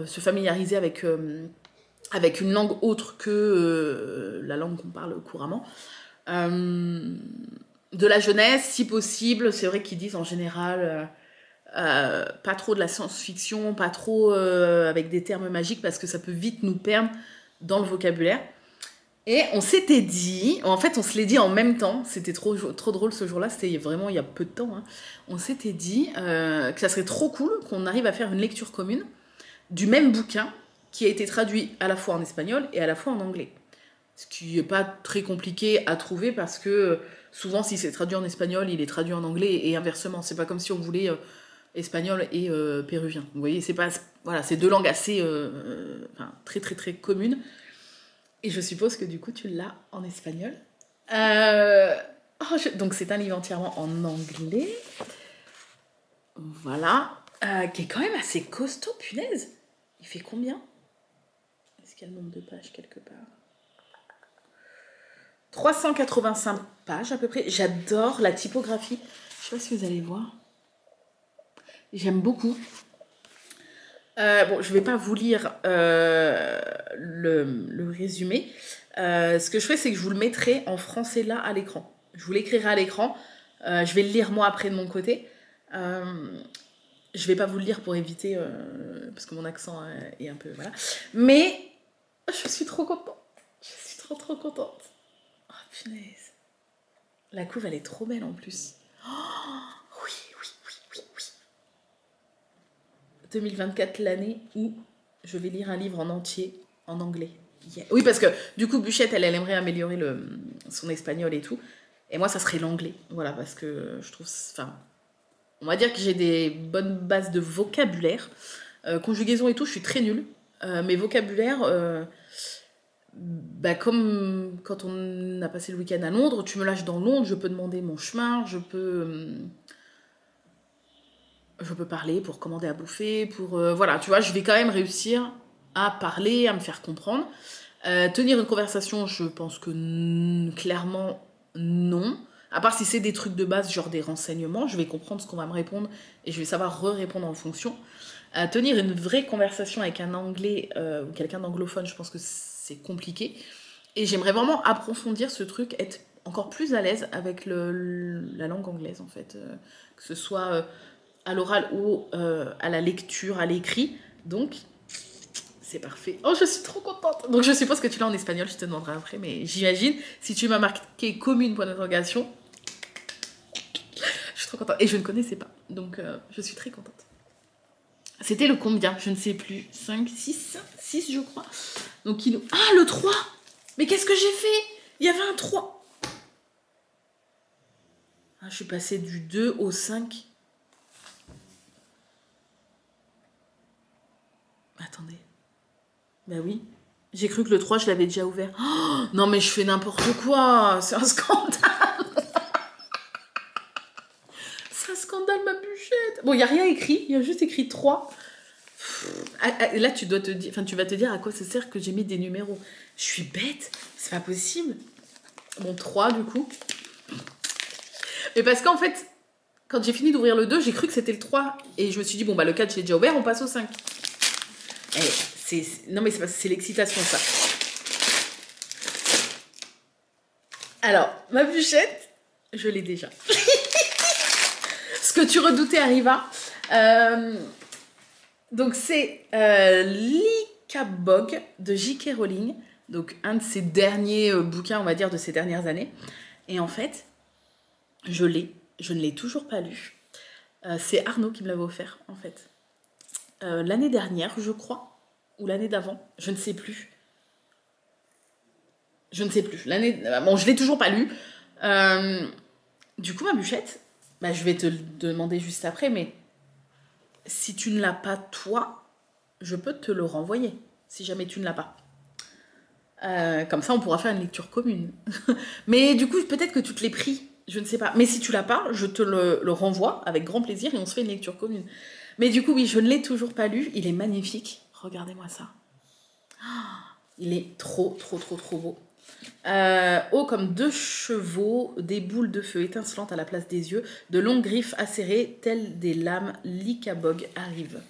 se familiariser avec une langue autre que la langue qu'on parle couramment. De la jeunesse, si possible. C'est vrai qu'ils disent en général... pas trop de la science-fiction, pas trop avec des termes magiques parce que ça peut vite nous perdre dans le vocabulaire. Et on s'était dit, en fait on se l'est dit en même temps, c'était trop drôle ce jour-là, c'était vraiment il y a peu de temps, hein. On s'était dit que ça serait trop cool qu'on arrive à faire une lecture commune du même bouquin qui a été traduit à la fois en espagnol et à la fois en anglais. Ce qui n'est pas très compliqué à trouver parce que souvent, si c'est traduit en espagnol, il est traduit en anglais et inversement. C'est pas comme si on voulait espagnol et péruvien. Vous voyez, c'est pas, voilà, c'est deux langues assez très très très communes. Et je suppose que du coup, tu l'as en espagnol. Donc, c'est un livre entièrement en anglais. Voilà. Qui est quand même assez costaud, punaise. Il fait combien? Est-ce qu'il y a le nombre de pages quelque part? 385 pages à peu près. J'adore la typographie. Je sais pas si vous allez voir. J'aime beaucoup. Bon, je vais pas vous lire le résumé. Ce que je fais, c'est que je vous le mettrai en français là à l'écran. Je vous l'écrirai à l'écran. Je vais le lire moi après de mon côté. Je vais pas vous le lire pour éviter, parce que mon accent est un peu... Voilà. Mais je suis trop contente. Je suis trop trop contente. Oh punaise. La couve, elle est trop belle en plus. Oh, oui, oui, oui, oui, oui. 2024, l'année où je vais lire un livre en entier en anglais. Yeah. Oui, parce que du coup, Buchette, elle aimerait améliorer son espagnol et tout. Et moi, ça serait l'anglais. Voilà, parce que je trouve... Enfin, on va dire que j'ai des bonnes bases de vocabulaire. Conjugaison et tout, je suis très nulle. Mais vocabulaire, comme quand on a passé le week-end à Londres, tu me lâches dans Londres, je peux demander mon chemin, je peux parler pour commander à bouffer, pour... voilà, tu vois, je vais quand même réussir à parler, à me faire comprendre. Tenir une conversation, je pense que clairement, non. À part si c'est des trucs de base, genre des renseignements, je vais comprendre ce qu'on va me répondre et je vais savoir répondre en fonction. Tenir une vraie conversation avec un anglais ou quelqu'un d'anglophone, je pense que c'est compliqué. Et j'aimerais vraiment approfondir ce truc, être encore plus à l'aise avec la langue anglaise, en fait. Que ce soit à l'oral ou à la lecture, à l'écrit. Donc, c'est parfait. Oh, je suis trop contente. Donc, je suppose que tu l'as en espagnol, je te demanderai après, mais j'imagine, si tu m'as marqué commune point d'interrogation, je suis trop contente. Et je ne connaissais pas, donc je suis très contente. C'était le combien? Je ne sais plus. 5, 6 je crois. Donc, ah, le 3. Mais qu'est-ce que j'ai fait? Il y avait un 3. Ah, je suis passée du 2 au 5. Attendez. Bah oui. J'ai cru que le 3, je l'avais déjà ouvert. Oh, non, mais je fais n'importe quoi. C'est un scandale. C'est un scandale, ma Buchette. Bon, il n'y a rien écrit. Il y a juste écrit 3. Là, tu vas te dire à quoi ça sert que j'ai mis des numéros. Je suis bête. C'est pas possible. Bon, 3, du coup. Mais parce qu'en fait, quand j'ai fini d'ouvrir le 2, j'ai cru que c'était le 3. Et je me suis dit, bon, bah, le 4, je l'ai déjà ouvert, on passe au 5. Non, mais c'est l'excitation, ça. Alors, ma Buchette, je l'ai déjà. Ce que tu redoutais arriva. Donc, c'est l'Icabog de J.K. Rowling. Donc, un de ses derniers bouquins, on va dire, de ces dernières années. Et en fait, je ne l'ai toujours pas lu. C'est Arnaud qui me l'avait offert, en fait. L'année dernière, je crois. Ou l'année d'avant, je ne sais plus. Bon, je l'ai toujours pas lu. Du coup, ma Buchette, je vais te le demander juste après, mais si tu ne l'as pas, toi, je peux te le renvoyer, si jamais tu ne l'as pas. Comme ça, on pourra faire une lecture commune. Mais du coup, peut-être que tu te l'es pris, je ne sais pas. Mais si tu l'as pas, je te le renvoie avec grand plaisir et on se fait une lecture commune. Mais du coup, oui, je ne l'ai toujours pas lu. Il est magnifique. Regardez-moi ça. Il est trop, trop, trop, trop beau. Haut comme 2 chevaux, des boules de feu étincelantes à la place des yeux, de longues griffes acérées, telles des lames, l'Icabog arrive.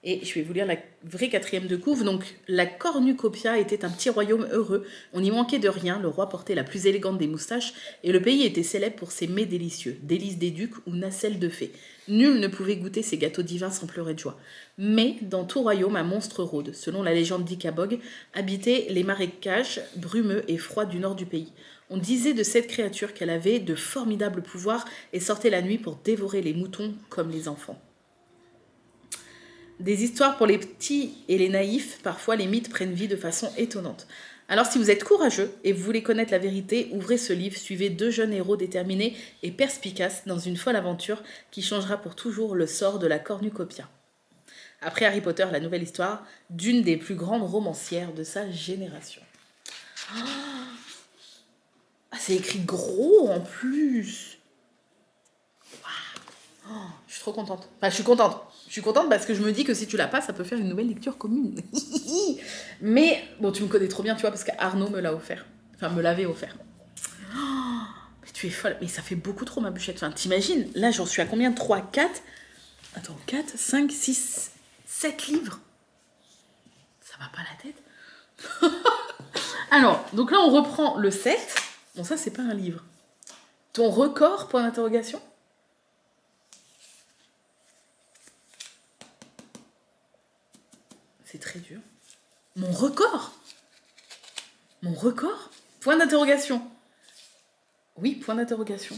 Et je vais vous lire la vraie 4e de couve. Donc, la cornucopia était un petit royaume heureux. On n'y manquait de rien. Le roi portait la plus élégante des moustaches et le pays était célèbre pour ses mets délicieux, délices des ducs ou nacelles de fées. Nul ne pouvait goûter ces gâteaux divins sans pleurer de joie. Mais, dans tout royaume, un monstre rôde. Selon la légende d'Icabog, habitait les marécages brumeux et froids du nord du pays. On disait de cette créature qu'elle avait de formidables pouvoirs et sortait la nuit pour dévorer les moutons comme les enfants. Des histoires pour les petits et les naïfs, parfois les mythes prennent vie de façon étonnante. Alors si vous êtes courageux et vous voulez connaître la vérité, ouvrez ce livre, suivez 2 jeunes héros déterminés et perspicaces dans une folle aventure qui changera pour toujours le sort de la cornucopia. Après Harry Potter, la nouvelle histoire d'une des plus grandes romancières de sa génération. Ah, c'est écrit gros en plus. Oh, je suis trop contente. Enfin, je suis contente. Je suis contente parce que je me dis que si tu l'as pas, ça peut faire une nouvelle lecture commune. Mais, bon, tu me connais trop bien, tu vois, parce qu'Arnaud me l'a offert. Enfin, me l'avait offert. Oh, mais tu es folle. Mais ça fait beaucoup trop, ma bûchette. Enfin, t'imagines, là, j'en suis à combien? 3, 4. Attends, 4, 5, 6, 7 livres. Ça va pas la tête. Alors, donc là, on reprend le 7. Bon, ça, c'est pas un livre. Ton record, point d'interrogation? C'est très dur. Mon record? Mon record? Point d'interrogation. Oui, point d'interrogation.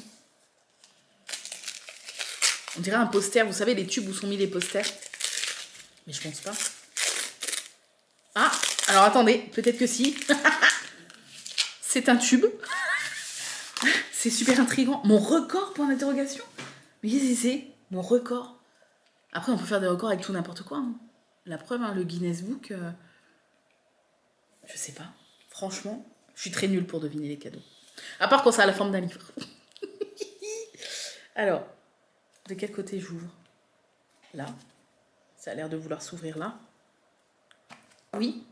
On dirait un poster. Vous savez, les tubes où sont mis les posters? Mais je pense pas. Ah, alors attendez, peut-être que si. C'est un tube. C'est super intriguant. Mon record, point d'interrogation? Mais qu'est-ce que c'est? Mon record. Après, on peut faire des records avec tout n'importe quoi. Hein. La preuve, hein, le Guinness Book, je sais pas. Franchement, je suis très nulle pour deviner les cadeaux. À part quand ça a la forme d'un livre. Alors, de quel côté j'ouvre? Là. Ça a l'air de vouloir s'ouvrir là. Oui.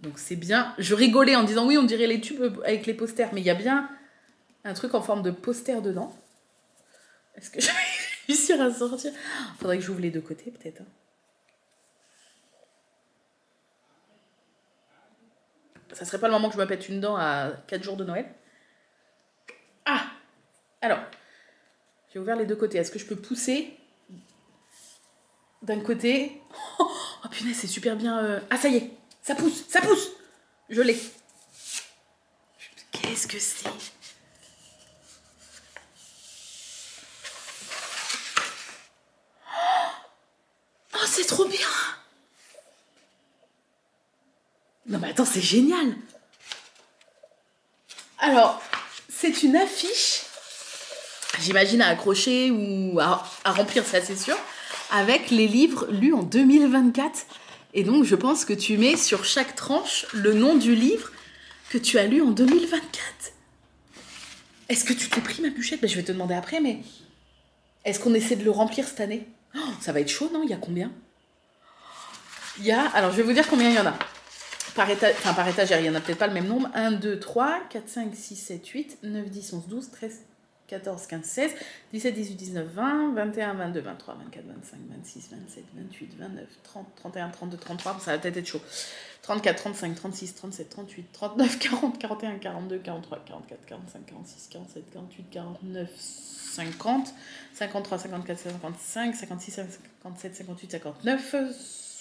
Donc c'est bien. Je rigolais en disant oui, on dirait les tubes avec les posters, mais il y a bien un truc en forme de poster dedans. Est-ce que je vais réussir à sortir? Faudrait que j'ouvre les deux côtés, peut-être. Ça serait pas le moment que je me pète une dent à 4 jours de Noël? Ah! Alors, j'ai ouvert les deux côtés. Est-ce que je peux pousser d'un côté? Oh punaise, c'est super bien... Ah, ça y est! Ça pousse! Ça pousse! Je l'ai. Qu'est-ce que c'est? Oh, c'est trop bien! Non mais attends, c'est génial! Alors, c'est une affiche, j'imagine à accrocher ou à remplir, ça c'est sûr, avec les livres lus en 2024. Et donc, je pense que tu mets sur chaque tranche le nom du livre que tu as lu en 2024. Est-ce que tu t'es pris, ma bûchette? Ben, je vais te demander après, mais est-ce qu'on essaie de le remplir cette année? Oh, ça va être chaud, non? Il y a combien? Il y a... Alors, je vais vous dire combien il y en a. Par étagère, il n'y en a peut-être pas le même nombre. 1, 2, 3, 4, 5, 6, 7, 8, 9, 10, 11, 12, 13, 14, 15, 16, 17, 18, 19, 20, 21, 22, 23, 24, 25, 26, 27, 28, 29, 30, 31, 32, 33, ça va peut-être être chaud. 34, 35, 36, 37, 38, 39, 40, 41, 42, 43, 44, 45, 46, 47, 48, 49, 50, 53, 54, 55, 56, 57, 58, 59,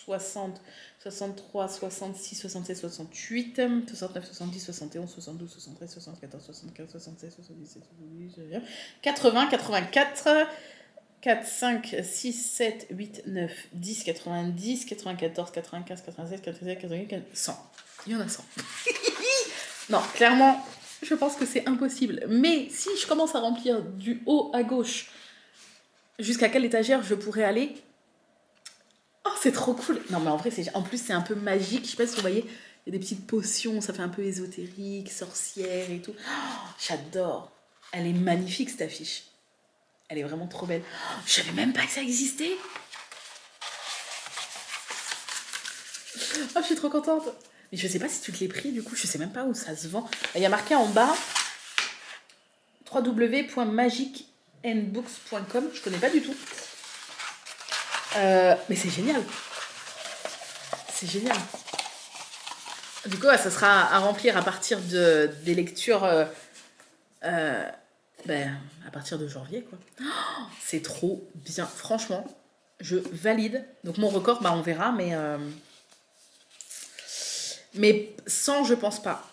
60, 63, 66, 67, 68, 69, 70, 71, 72, 73, 74, 75, 76, 77, 78, 80, 84, 4, 5, 6, 7, 8, 9, 10, 90, 94, 95, 96, 97, 98, 100. Il y en a 100. Non, clairement, je pense que c'est impossible. Mais si je commence à remplir du haut à gauche, jusqu'à quelle étagère je pourrais aller? Oh, c'est trop cool. Non, mais en vrai, en plus, c'est un peu magique. Je sais pas si vous voyez, il y a des petites potions, ça fait un peu ésotérique, sorcière et tout. Oh, j'adore. Elle est magnifique, cette affiche. Elle est vraiment trop belle. Oh, je savais même pas que ça existait. Oh, je suis trop contente. Mais je sais pas si tu te l'es pris, du coup, je sais même pas où ça se vend. Il y a marqué en bas www.magicandbooks.com. Je connais pas du tout. Mais c'est génial. C'est génial. Du coup, ça sera à remplir à partir des lectures à partir de janvier, quoi. Oh, c'est trop bien. Franchement, je valide. Donc mon record, on verra, mais sans, je pense pas.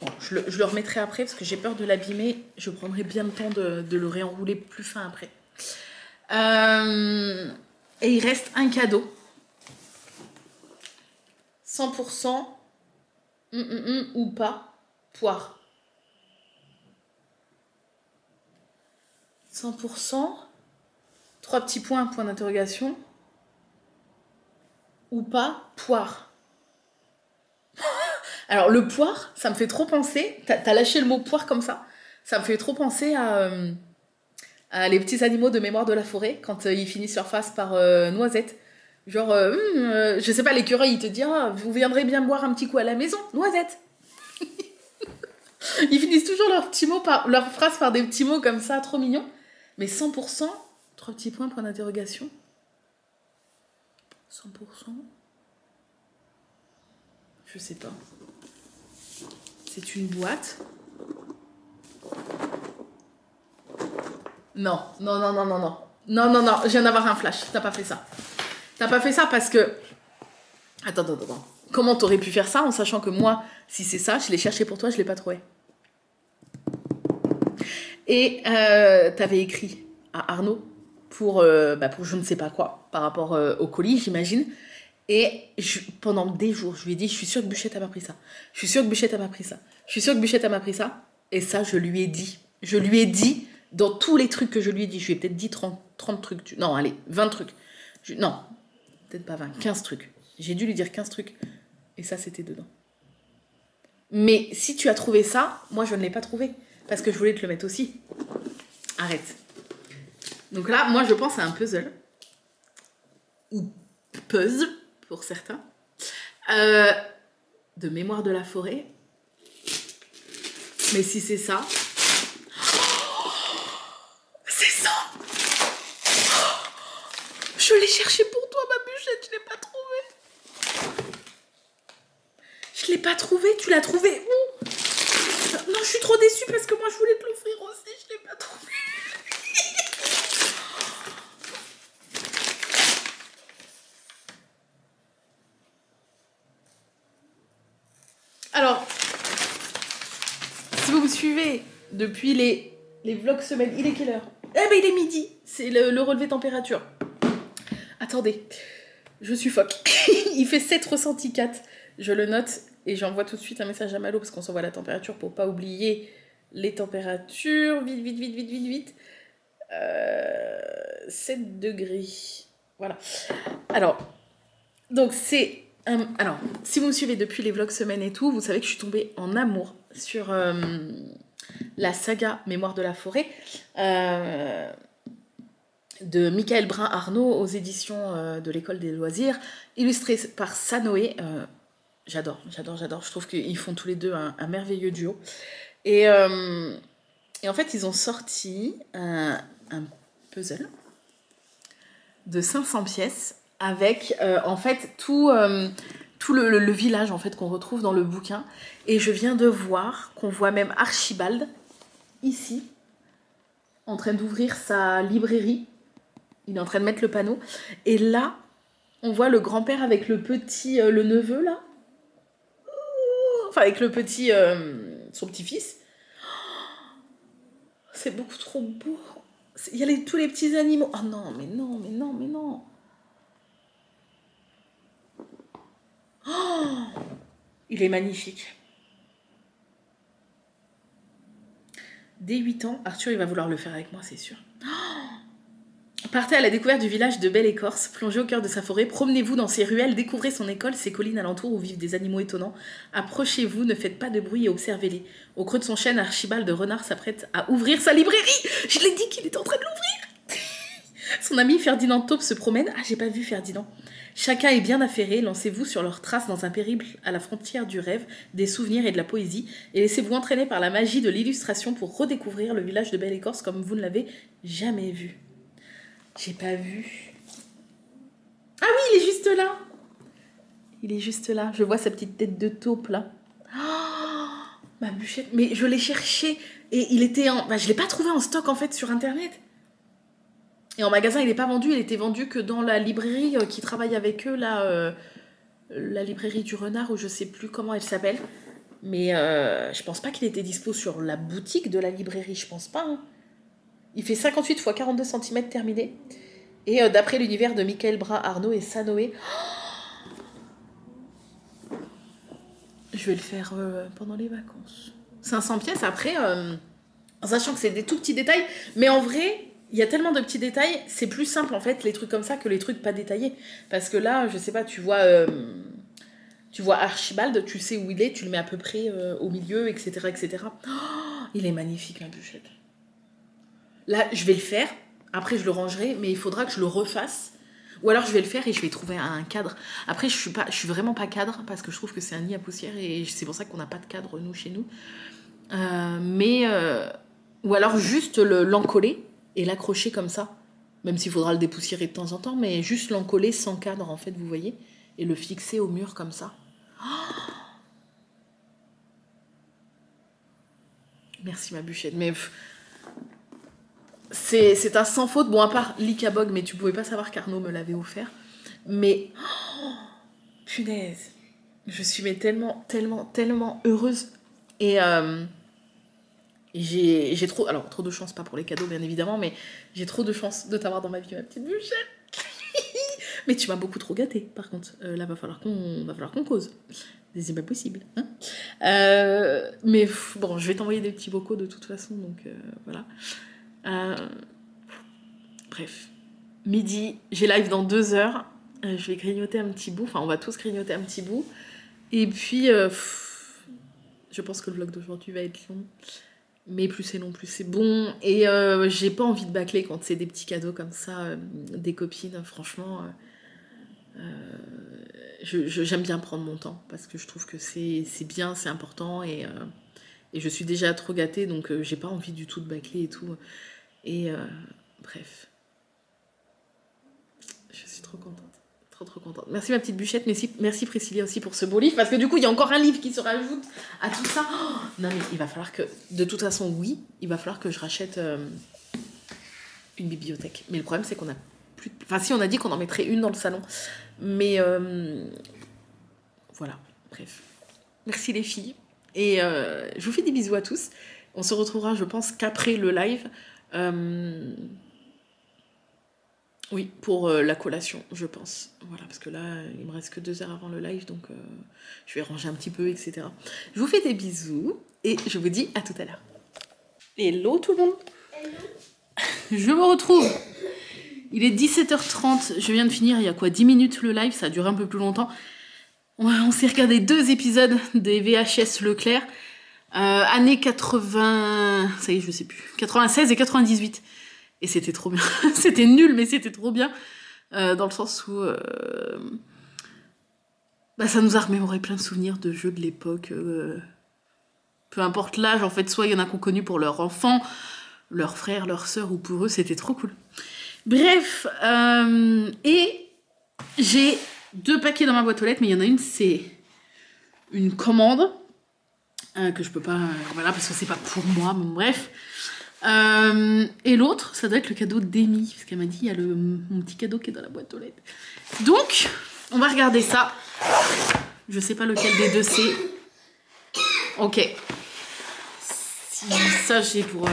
Bon, je le remettrai après parce que j'ai peur de l'abîmer. Je prendrai bien le temps de le réenrouler plus fin après. Et il reste un cadeau. 100% ou pas. Poire. 100%. 3 petits points, point d'interrogation. Ou pas. Poire. Alors le poire, ça me fait trop penser. T'as lâché le mot poire comme ça. Ça me fait trop penser à les petits animaux de Mémoire de la forêt quand ils finissent leur phrase par noisette. Genre, je sais pas, l'écureuil, il te dit ah, vous viendrez bien boire un petit coup à la maison, noisette. Ils finissent toujours leurs phrases par des petits mots comme ça, trop mignons. Mais 100%, 3 petits points, point d'interrogation. 100%. Je sais pas. C'est une boîte. Non, non, non, non, non, non. Non, non, non, je viens d'avoir un flash. T'as pas fait ça. T'as pas fait ça parce que... Attends. Comment t'aurais pu faire ça en sachant que moi, si c'est ça, je l'ai cherché pour toi, je l'ai pas trouvé. Et t'avais écrit à Arnaud pour je ne sais pas quoi, par rapport au colis, j'imagine. Et pendant des jours, je lui ai dit, je suis sûre que Bûchette a pas pris ça. Je suis sûre que Bûchette a pas pris ça. Je suis sûre que Bûchette a pas pris ça. Et ça, je lui ai dit. Je lui ai dit, dans tous les trucs que je lui ai dit, je lui ai peut-être dit 30 trucs. Non, allez, 20 trucs. Non, peut-être pas 20, 15 trucs. J'ai dû lui dire 15 trucs. Et ça, c'était dedans. Mais si tu as trouvé ça, moi, je ne l'ai pas trouvé. Parce que je voulais te le mettre aussi. Arrête. Donc là, moi, je pense à un puzzle. Ou puzzle, pour certains. De Mémoire de la forêt. Mais si c'est ça... C'est ça. Je l'ai cherché pour toi, ma Bûchette, je l'ai pas trouvé. Je l'ai pas trouvé, tu l'as trouvé où? Non, je suis trop déçue parce que moi je voulais te l'offrir aussi, je l'ai pas trouvé. Alors, si vous me suivez depuis les vlogs semaines, il est quelle heure? Eh ben il est midi, c'est le relevé température. Attendez, je suffoque. Il fait 7 ressenti 4. Je le note et j'envoie tout de suite un message à Malo parce qu'on s'envoie la température pour pas oublier les températures. Vite. 7 degrés. Voilà. Alors, donc c'est... alors, si vous me suivez depuis les vlogs semaines et tout, vous savez que je suis tombée en amour sur la saga Mémoire de la forêt de Michael Brun-Arnaud aux éditions de l'École des loisirs, illustrée par Sanoé. J'adore. Je trouve qu'ils font tous les deux un merveilleux duo. Et en fait, ils ont sorti un puzzle de 500 pièces avec en fait tout le village en fait qu'on retrouve dans le bouquin. Et je viens de voir qu'on voit même Archibald ici en train d'ouvrir sa librairie. Il est en train de mettre le panneau. Et là, on voit le grand-père avec le petit, le neveu là. Enfin, avec le petit, son petit-fils. C'est beaucoup trop beau. Il y a tous les petits animaux. Oh non, mais non. Oh, il est magnifique. Dès 8 ans, Arthur, il va vouloir le faire avec moi, c'est sûr. Partez à la découverte du village de Belle-Écorce, plongez au cœur de sa forêt, promenez-vous dans ses ruelles, découvrez son école, ses collines alentours où vivent des animaux étonnants. Approchez-vous, ne faites pas de bruit et observez-les. Au creux de son chêne, Archibald de Renard s'apprête à ouvrir sa librairie. Je l'ai dit qu'il était en train de l'ouvrir. Son ami Ferdinand Taupe se promène. Ah, j'ai pas vu Ferdinand. Chacun est bien affairé, lancez-vous sur leurs traces dans un périple à la frontière du rêve, des souvenirs et de la poésie, et laissez-vous entraîner par la magie de l'illustration pour redécouvrir le village de Belle-Écorce comme vous ne l'avez jamais vu. J'ai pas vu. Ah oui, il est juste là. Il est juste là. Je vois sa petite tête de taupe là. Oh, ma Bûchette. Mais je l'ai cherché et il était en... je l'ai pas trouvé en stock en fait sur internet. Et en magasin, il n'est pas vendu. Il était vendu que dans la librairie qui travaille avec eux là. La librairie du Renard ou je sais plus comment elle s'appelle. Mais je pense pas qu'il était dispo sur la boutique de la librairie. Je pense pas. Hein. Il fait 58 x 42 cm terminé. Et d'après l'univers de Michael Bras, Arnaud et Sanoé. Je vais le faire pendant les vacances. 500 pièces, après, en sachant que c'est des tout petits détails. Mais en vrai, il y a tellement de petits détails, c'est plus simple en fait, les trucs comme ça, que les trucs pas détaillés. Parce que là, je sais pas, tu vois Archibald, tu sais où il est, tu le mets à peu près au milieu, etc. etc. Oh, il est magnifique, la bûchette. Là, je vais le faire, après je le rangerai, mais il faudra que je le refasse. Ou alors je vais le faire et je vais trouver un cadre. Après, je suis vraiment pas cadre, parce que je trouve que c'est un nid à poussière, et c'est pour ça qu'on n'a pas de cadre, nous, chez nous. Ou alors juste l'encoller et l'accrocher comme ça. Même s'il faudra le dépoussiérer de temps en temps, mais juste l'encoller sans cadre, en fait, vous voyez. Et le fixer au mur comme ça. Oh, merci ma bûchette. Mais c'est un sans faute. Bon, à part l'Icabog, mais tu pouvais pas savoir qu'Arnaud me l'avait offert. Mais oh, punaise. Je suis mais tellement, tellement, tellement heureuse. Et j'ai trop... Alors, trop de chance, pas pour les cadeaux, bien évidemment, mais j'ai trop de chance de t'avoir dans ma vie, ma petite bûchette. Mais tu m'as beaucoup trop gâtée, par contre. Là, va falloir qu'on cause. C'est pas possible. Hein, mais bon, je vais t'envoyer des petits vocaux de toute façon, donc voilà. Bref. Midi, j'ai live dans 2 heures. Je vais grignoter un petit bout. Enfin, on va tous grignoter un petit bout. Et puis, je pense que le vlog d'aujourd'hui va être long. Mais plus c'est long, plus c'est bon. Et j'ai pas envie de bâcler quand c'est des petits cadeaux comme ça, des copines. Franchement, j'aime bien prendre mon temps, parce que je trouve que c'est bien, c'est important. Et je suis déjà trop gâtée, donc j'ai pas envie du tout de bâcler et tout. Et bref. Je suis trop contente. Trop contente. Merci ma petite bûchette, merci Priscilla aussi pour ce beau livre, parce que du coup il y a encore un livre qui se rajoute à tout ça. Oh, non mais il va falloir que, de toute façon oui, il va falloir que je rachète une bibliothèque. Mais le problème c'est qu'on a plus... Enfin si, on a dit qu'on en mettrait une dans le salon. Mais voilà, bref. Merci les filles. Et je vous fais des bisous à tous. On se retrouvera je pense qu'après le live. Oui, pour la collation, je pense. Voilà, parce que là, il me reste que 2 heures avant le live, donc je vais ranger un petit peu, etc. Je vous fais des bisous, et je vous dis à tout à l'heure. Hello tout le monde. Hello. Je me retrouve. Il est 17h30, je viens de finir, il y a quoi, 10 minutes le live, ça a duré un peu plus longtemps. On s'est regardé 2 épisodes des VHS Leclerc, années 80... Ça y est, je sais plus. 96 et 98. Et c'était trop bien. C'était nul, mais c'était trop bien. Dans le sens où... ça nous a remémoré plein de souvenirs de jeux de l'époque. Peu importe l'âge, en fait. Soit il y en a qui ont connu pour leurs enfants, leurs frères, leurs sœurs, ou pour eux. C'était trop cool. Bref. Et j'ai 2 paquets dans ma boîte aux lettres. Mais il y en a une, c'est une commande. Que je peux pas... voilà, parce que c'est pas pour moi. Mais bref. Et l'autre, ça doit être le cadeau d'Amy, parce qu'elle m'a dit il y a mon petit cadeau qui est dans la boîte aux lettres. Donc, on va regarder ça. Je sais pas lequel des 2 c'est. Ok. Si ça, j'ai pour...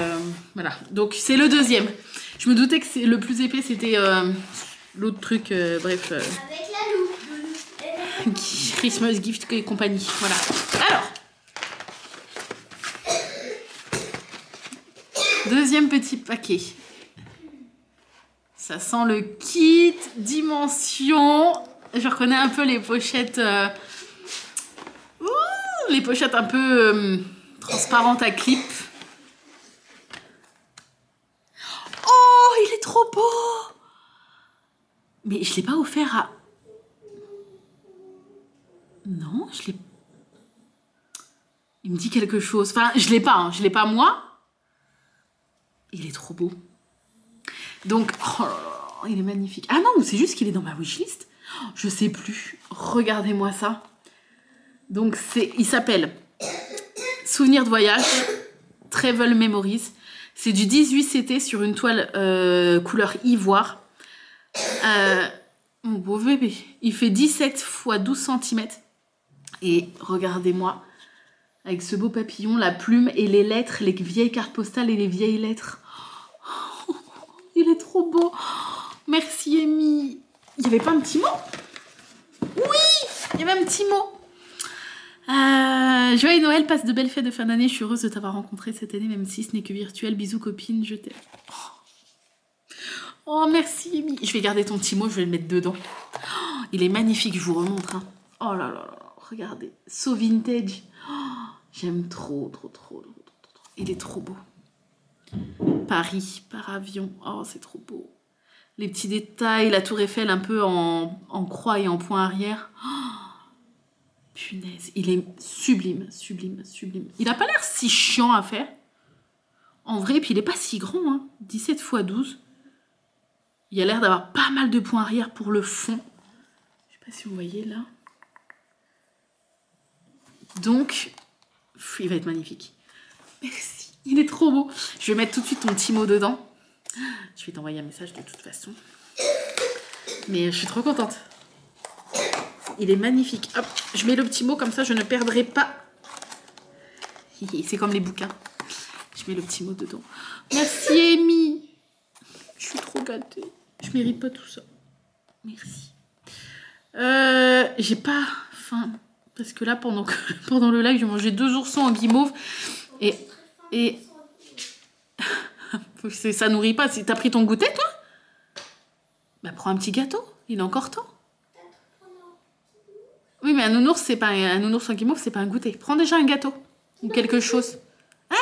voilà. Donc, c'est le 2e. Je me doutais que le plus épais, c'était l'autre truc. Bref. Avec la loupe. Christmas gift et compagnie. Voilà. Alors. 2e petit paquet. Ça sent le kit Dimension. Je reconnais un peu les pochettes. Les pochettes un peu transparentes à clip. Oh, il est trop beau. Mais je l'ai pas offert à... Non, je l'ai... Il me dit quelque chose. Enfin, je l'ai pas, hein. Je l'ai pas moi. Il est trop beau. Donc, oh là là, il est magnifique. Ah non, c'est juste qu'il est dans ma wishlist. Oh, je sais plus. Regardez-moi ça. Donc, il s'appelle Souvenir de voyage, Travel Memories. C'est du 18 CT sur une toile couleur ivoire. Mon beau bébé. Il fait 17 x 12 cm. Et regardez-moi. Avec ce beau papillon, la plume et les lettres, les vieilles cartes postales et les vieilles lettres. Oh, il est trop beau. Merci, Amy. Il n'y avait pas un petit mot? Oui, il y avait un petit mot. Joyeux Noël, passe de belles fêtes de fin d'année. Je suis heureuse de t'avoir rencontré cette année, même si ce n'est que virtuel. Bisous, copine, je t'aime. Oh, merci, Amy. Je vais garder ton petit mot, je vais le mettre dedans. Oh, il est magnifique, je vous remontre. Hein. Oh là là là, regardez. So vintage. Oh, j'aime trop. Il est trop beau. Paris, par avion. Oh, c'est trop beau. Les petits détails, la tour Eiffel un peu en croix et en point arrière. Oh, punaise, il est sublime. Il n'a pas l'air si chiant à faire. En vrai, puis il n'est pas si grand. Hein. 17 x 12. Il a l'air d'avoir pas mal de points arrière pour le fond. Je sais pas si vous voyez là. Donc, il va être magnifique. Merci. Il est trop beau. Je vais mettre tout de suite ton petit mot dedans. Je vais t'envoyer un message de toute façon. Mais je suis trop contente. Il est magnifique. Hop, je mets le petit mot comme ça, je ne perdrai pas. C'est comme les bouquins. Je mets le petit mot dedans. Merci, Amy. Je suis trop gâtée. Je mérite pas tout ça. Merci. J'ai pas faim. Parce que là, pendant le live, j'ai mangé 2 oursons en guimauve. Et ça nourrit pas. Si t'as pris ton goûter, toi, bah prends un petit gâteau. Il est encore temps. Oui, mais un nounours, c'est pas un nounours en guimauve, c'est pas un goûter. Prends déjà un gâteau ou quelque chose. Hein?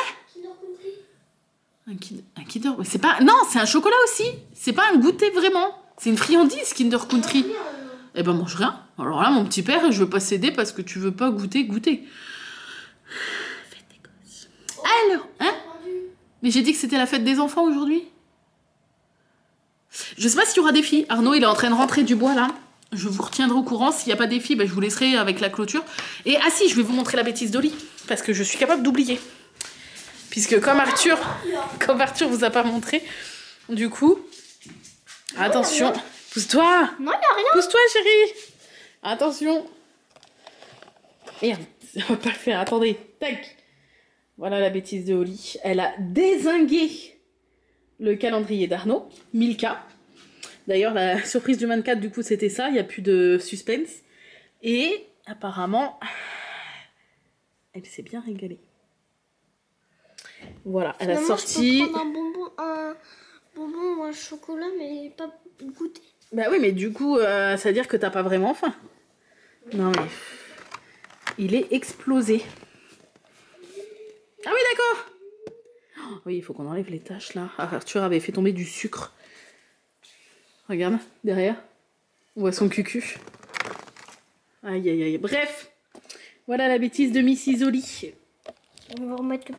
Un Kinder. C'est pas. Non, c'est un chocolat aussi. C'est pas un goûter vraiment. C'est une friandise, Kinder Country. Eh ben, mange rien. Alors là, mon petit père, je veux pas céder parce que tu veux pas goûter. Fête des gosses. Alors, hein? Mais j'ai dit que c'était la fête des enfants aujourd'hui. Je sais pas s'il y aura des filles. Arnaud, il est en train de rentrer du bois là. Je vous retiendrai au courant. S'il n'y a pas des filles, ben, je vous laisserai avec la clôture. Et ah si, je vais vous montrer la bêtise d'Oli. Parce que je suis capable d'oublier. Puisque comme Arthur vous a pas montré, du coup, attention. Pousse-toi. Non, il n'y a rien. Pousse-toi, chérie. Attention. Merde, ça va pas le faire. Attendez. Tac. Voilà la bêtise de Oli. Elle a dézingué le calendrier d'Arnaud. Milka. D'ailleurs, la surprise du 24, du coup, c'était ça. Il n'y a plus de suspense. Et apparemment, elle s'est bien régalée. Voilà, elle a sorti... Je peux prendre un bonbon ou un chocolat, mais pas goûter. Bah oui, mais du coup, ça veut dire que t'as pas vraiment faim. Non, mais... Il est explosé. Ah oui, d'accord. Oh, oui, il faut qu'on enlève les taches, là. Arthur avait fait tomber du sucre. Regarde, derrière. On voit son cucu. Aïe, aïe, aïe. Bref. Voilà la bêtise de Mrs. Oli. On va remettre le...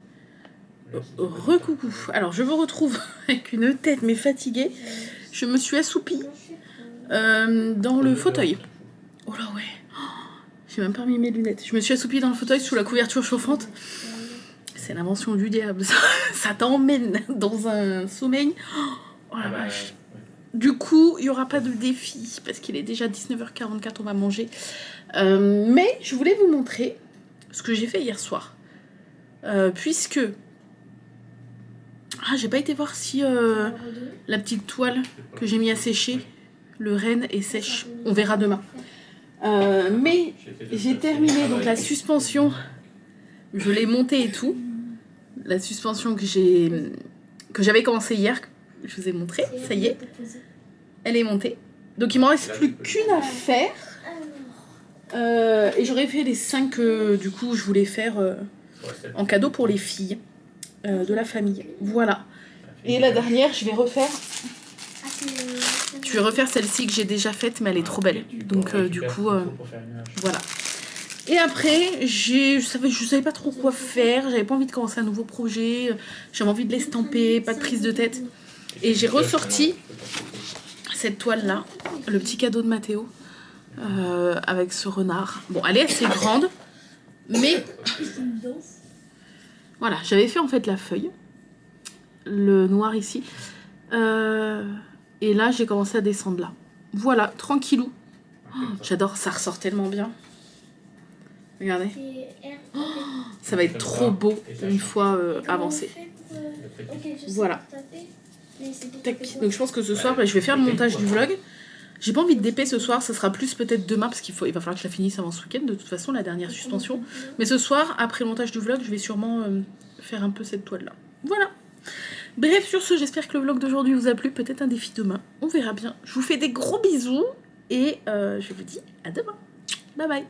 Recoucou. Alors, je vous retrouve avec une tête, mais fatiguée. Je me suis assoupie dans le fauteuil. Oh là, ouais. J'ai même pas mis mes lunettes. Je me suis assoupie dans le fauteuil sous la couverture chauffante. C'est l'invention du diable. Ça t'emmène dans un sommeil. Oh la vache. Du coup, il n'y aura pas de défi parce qu'il est déjà 19h44, on va manger. Mais je voulais vous montrer ce que j'ai fait hier soir. Puisque... Ah, j'ai pas été voir si la petite toile que j'ai mis à sécher, le renne, est sèche. On verra demain. Mais j'ai terminé donc la suspension. Je l'ai montée et tout. La suspension que j'avais commencé hier, je vous ai montré, ça y est. Elle est montée. Donc il m'en reste plus qu'une à faire. Et j'aurais fait les 5 que du coup je voulais faire en cadeau pour les filles de la famille. Voilà. Et la dernière, je vais refaire. Je vais refaire celle-ci que j'ai déjà faite, mais elle est trop belle. Donc du coup, voilà. Et après, je savais pas trop quoi faire. J'avais pas envie de commencer un nouveau projet. J'avais envie de l'estamper, pas de prise de tête. Et j'ai ressorti cette toile-là, le petit cadeau de Mathéo, avec ce renard. Bon, elle est assez grande, mais voilà, j'avais fait en fait la feuille, le noir ici, et là j'ai commencé à descendre là. Voilà, tranquillou. Oh, j'adore, ça ressort tellement bien. Regardez. Oh, ça va être trop beau une fois avancé. Voilà. Mais c'est pour Tac. ça que Donc je pense que ce soir, je vais faire le montage du vlog. J'ai pas envie de DP ce soir, ça sera plus peut-être demain parce il va falloir que je la finisse avant ce week-end, de toute façon, la dernière suspension. Mais ce soir, après le montage du vlog, je vais sûrement faire un peu cette toile-là. Voilà. Bref, sur ce, j'espère que le vlog d'aujourd'hui vous a plu. Peut-être un défi demain, on verra bien. Je vous fais des gros bisous et je vous dis à demain. Bye bye.